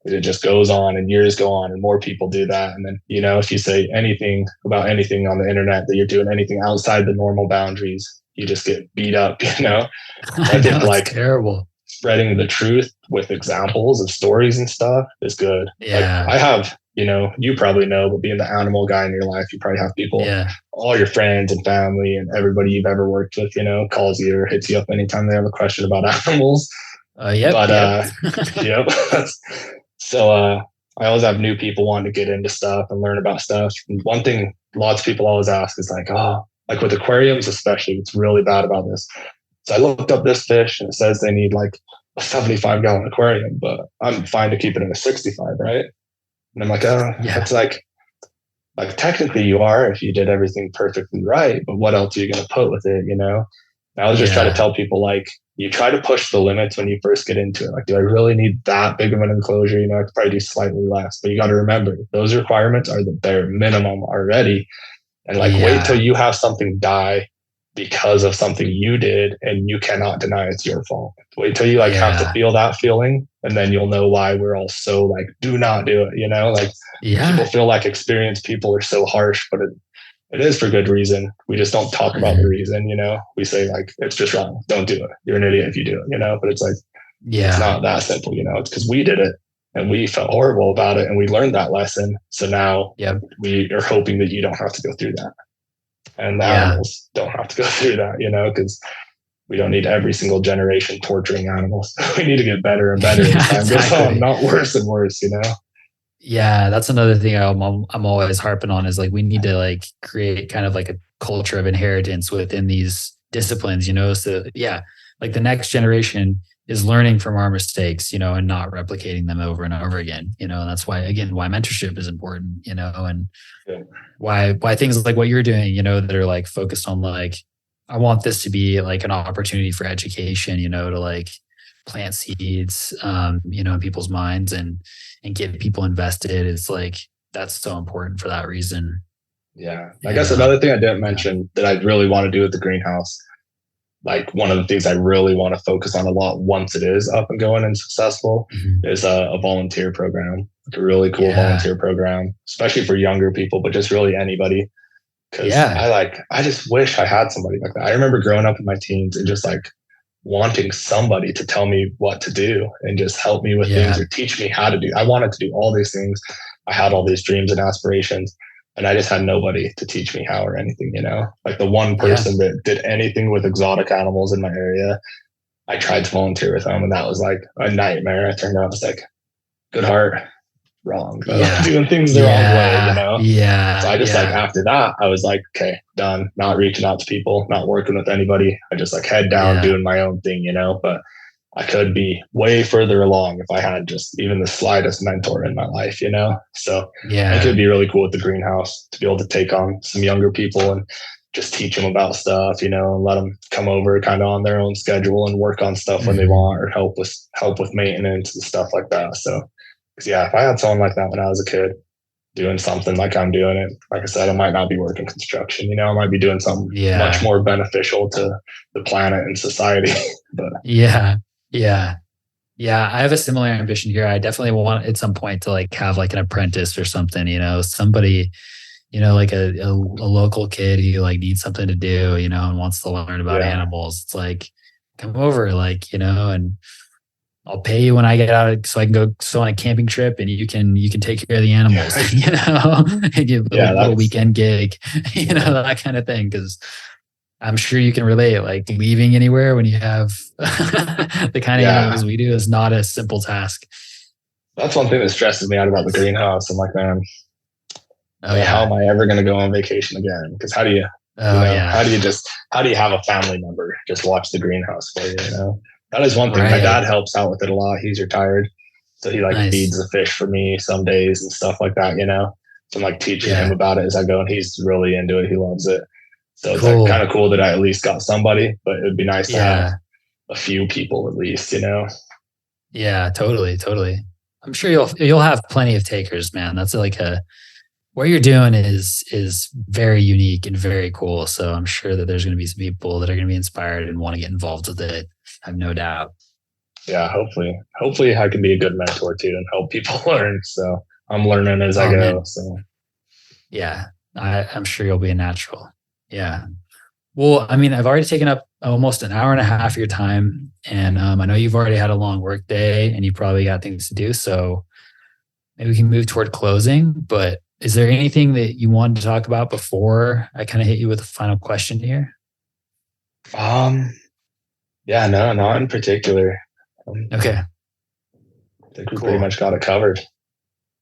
it just goes on, and years go on, and more people do that. And then, if you say anything about anything on the internet, that you're doing anything outside the normal boundaries, you just get beat up, I think like terrible. Spreading the truth with examples of stories and stuff is good. Yeah. Like, I have, you probably know, but being the animal guy in your life, you probably have people, all your friends and family and everybody you've ever worked with, calls you or hits you up anytime they have a question about animals. So I always have new people wanting to get into stuff and learn about stuff. And one thing lots of people always ask is like, like with aquariums especially, it's really bad about this. So I looked up this fish, and it says they need like a 75-gallon aquarium, but I'm fine to keep it in a 65, right? And I'm like, it's like technically you are if you did everything perfectly right, but what else are you going to put with it, And I was just trying to tell people, like, you try to push the limits when you first get into it. Like, do I really need that big of an enclosure? I could probably do slightly less, but you got to remember those requirements are the bare minimum already. And wait till you have something die because of something you did, and you cannot deny it's your fault. Wait till you have to feel that feeling, and then you'll know why we're all so like, do not do it. People feel like experienced people are so harsh, but it is for good reason. We just don't talk about the reason. We say like, it's just wrong, don't do it, you're an idiot if you do it, but it's like, it's not that simple. It's because we did it and we felt horrible about it, and we learned that lesson. So now we are hoping that you don't have to go through that. And the animals don't have to go through that, because we don't need every single generation torturing animals. We need to get better and better as time goes on, not worse and worse, Yeah, that's another thing I'm always harping on, is like, we need to like create kind of like a culture of inheritance within these disciplines, so like the next generation is learning from our mistakes, and not replicating them over and over again, and that's why mentorship is important, and why things like what you're doing, that are like focused on like, I want this to be like an opportunity for education, to like plant seeds, in people's minds and get people invested. It's like, that's so important for that reason. Yeah. I guess another thing I didn't mention that I really want to do with the greenhouse, like one of the things I really want to focus on a lot once it is up and going and successful, is a volunteer program, like a really cool volunteer program, especially for younger people, but just really anybody. Cause I just wish I had somebody like that. I remember growing up in my teens and just like wanting somebody to tell me what to do and just help me with things or teach me how to do. I wanted to do all these things. I had all these dreams and aspirations, and I just had nobody to teach me how or anything, like the one person that did anything with exotic animals in my area. I tried to volunteer with them, and that was like a nightmare. I turned out, I was like, good heart, wrong, doing things the wrong way, So I just like, after that, I was like, okay, done, not reaching out to people, not working with anybody. I just like head down, doing my own thing, but I could be way further along if I had just even the slightest mentor in my life, So I think it'd be really cool with the greenhouse to be able to take on some younger people and just teach them about stuff, and let them come over kind of on their own schedule and work on stuff when they want, or help with maintenance and stuff like that. So, if I had someone like that when I was a kid doing something like I'm doing it, like I said, I might not be working construction, I might be doing something much more beneficial to the planet and society. But I have a similar ambition here. I definitely want at some point to like have like an apprentice or something, somebody, like a local kid who like needs something to do, and wants to learn about animals. It's like, come over, like, and I'll pay you when I get out so I can go on a camping trip, and you can take care of the animals, give a little weekend gig, that kind of thing. Cause I'm sure you can relate, like leaving anywhere when you have the kind of animals we do is not a simple task. That's one thing that stresses me out about the greenhouse. I'm like, man, how am I ever going to go on vacation again? Because how do you, how do you have a family member just watch the greenhouse for you? That is one thing. My dad helps out with it a lot. He's retired, so he feeds the fish for me some days and stuff like that. So I'm like teaching him about it as I go, and he's really into it. He loves it. So it's like kind of cool that I at least got somebody, but it'd be nice to have a few people at least. Yeah, totally. I'm sure you'll have plenty of takers, man. That's like what you're doing is very unique and very cool. So I'm sure that there's going to be some people that are going to be inspired and want to get involved with it. I have no doubt. Yeah, hopefully I can be a good mentor too and help people learn. So I'm learning as I go. Man. So yeah, I'm sure you'll be a natural. Yeah. Well, I mean, I've already taken up almost an hour and a half of your time, and I know you've already had a long work day and you probably got things to do. So maybe we can move toward closing, but is there anything that you wanted to talk about before I kind of hit you with a final question here? Yeah, no, not in particular. Okay. I think we pretty much got it covered.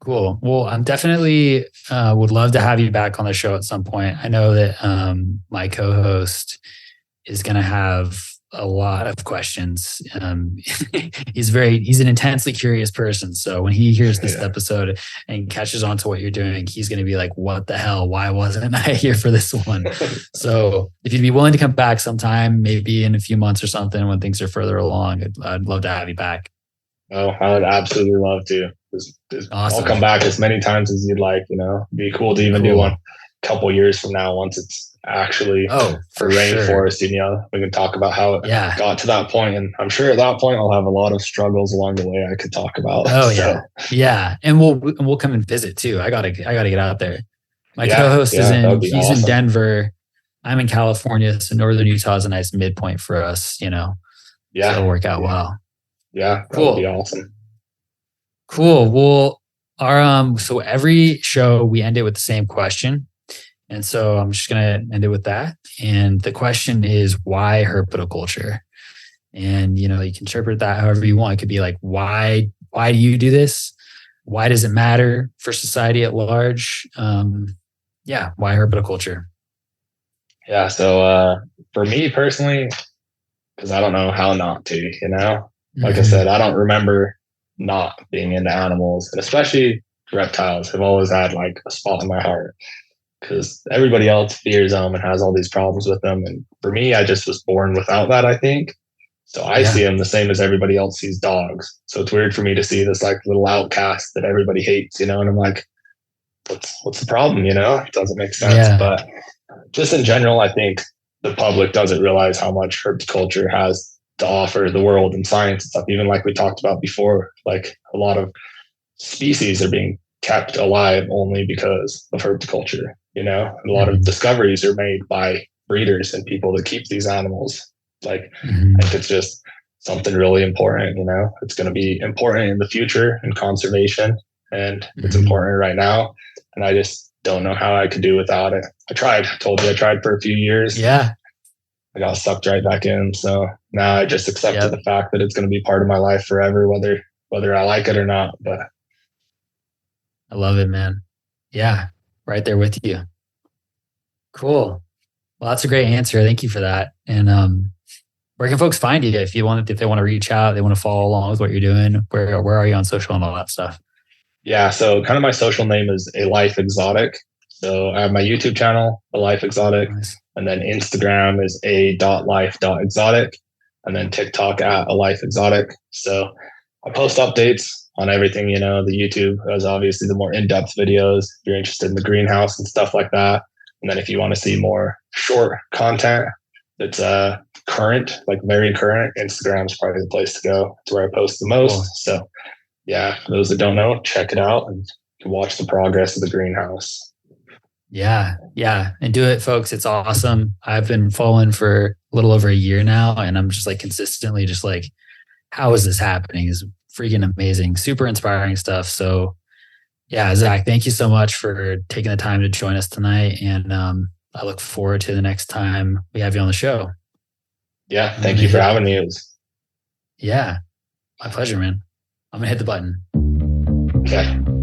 Cool. Well, I'm definitely would love to have you back on the show at some point. I know that my co-host is going to have a lot of questions. He's an intensely curious person. So when he hears this episode and catches on to what you're doing, he's going to be like, what the hell? Why wasn't I here for this one? So if you'd be willing to come back sometime, maybe in a few months or something, when things are further along, I'd love to have you back. Oh, I would absolutely love to. Awesome. I'll come back as many times as you'd like, It'd be cool to even do one a couple years from now once it's actually for rainforest. Sure. We can talk about how it got to that point, and I'm sure at that point I'll have a lot of struggles along the way I could talk about. Yeah, and we'll come and visit too. I gotta get out there. My co-host is he's in Denver. I'm in California, so northern Utah is a nice midpoint for us. So it'll work out well. Yeah, cool. That would be awesome. Cool. Well, so every show we end it with the same question. And so I'm just going to end it with that. And the question is, why herpetoculture? And, you can interpret that however you want. It could be like, why do you do this? Why does it matter for society at large? Why herpetoculture? Yeah. So for me personally, because I don't know how not to, like I said, I don't remember not being into animals, and especially reptiles have always had like a spot in my heart, because everybody else fears them and has all these problems with them. And for me, I just was born without that, I think. So I see them the same as everybody else sees dogs. So it's weird for me to see this like little outcast that everybody hates, and I'm like, what's the problem? It doesn't make sense. Yeah. But just in general, I think the public doesn't realize how much herpetoculture has to offer the world and science and stuff. Even like we talked about before, like a lot of species are being kept alive only because of herpetoculture. you know, a lot of discoveries are made by breeders and people that keep these animals. Like, I think it's just something really important, you know, it's going to be important in the future in conservation, and it's important right now. And I just don't know how I could do without it. I told you I tried for a few years. Yeah. I got sucked right back in. So now I just accepted the fact that it's going to be part of my life forever, whether I like it or not. But I love it, man. Yeah. Right there with you. Cool. Well, that's a great answer. Thank you for that. And where can folks find you if they want to reach out, they want to follow along with what you're doing? Where are you on social and all that stuff? Yeah, so kind of my social name is A Life Exotic. So I have my YouTube channel, A Life Exotic, nice. And then Instagram is a.life.exotic, and then TikTok at A Life Exotic. So I post updates on everything, you know. The YouTube is obviously the more in-depth videos if you're interested in the greenhouse and stuff like that. And then if you want to see more short content that's current, like very current, Instagram's probably the place to go. It's where I post the most. Cool. So yeah, for those that don't know, check it out and you can watch the progress of the greenhouse. Yeah. And do it, folks. It's awesome. I've been following for a little over a year now, and I'm just like consistently just like, how is this happening? It's freaking amazing. Super inspiring stuff. So yeah, Zach, thank you so much for taking the time to join us tonight. And I look forward to the next time we have you on the show. Yeah. Thank you for having me. Yeah. My pleasure, man. I'm going to hit the button. Okay.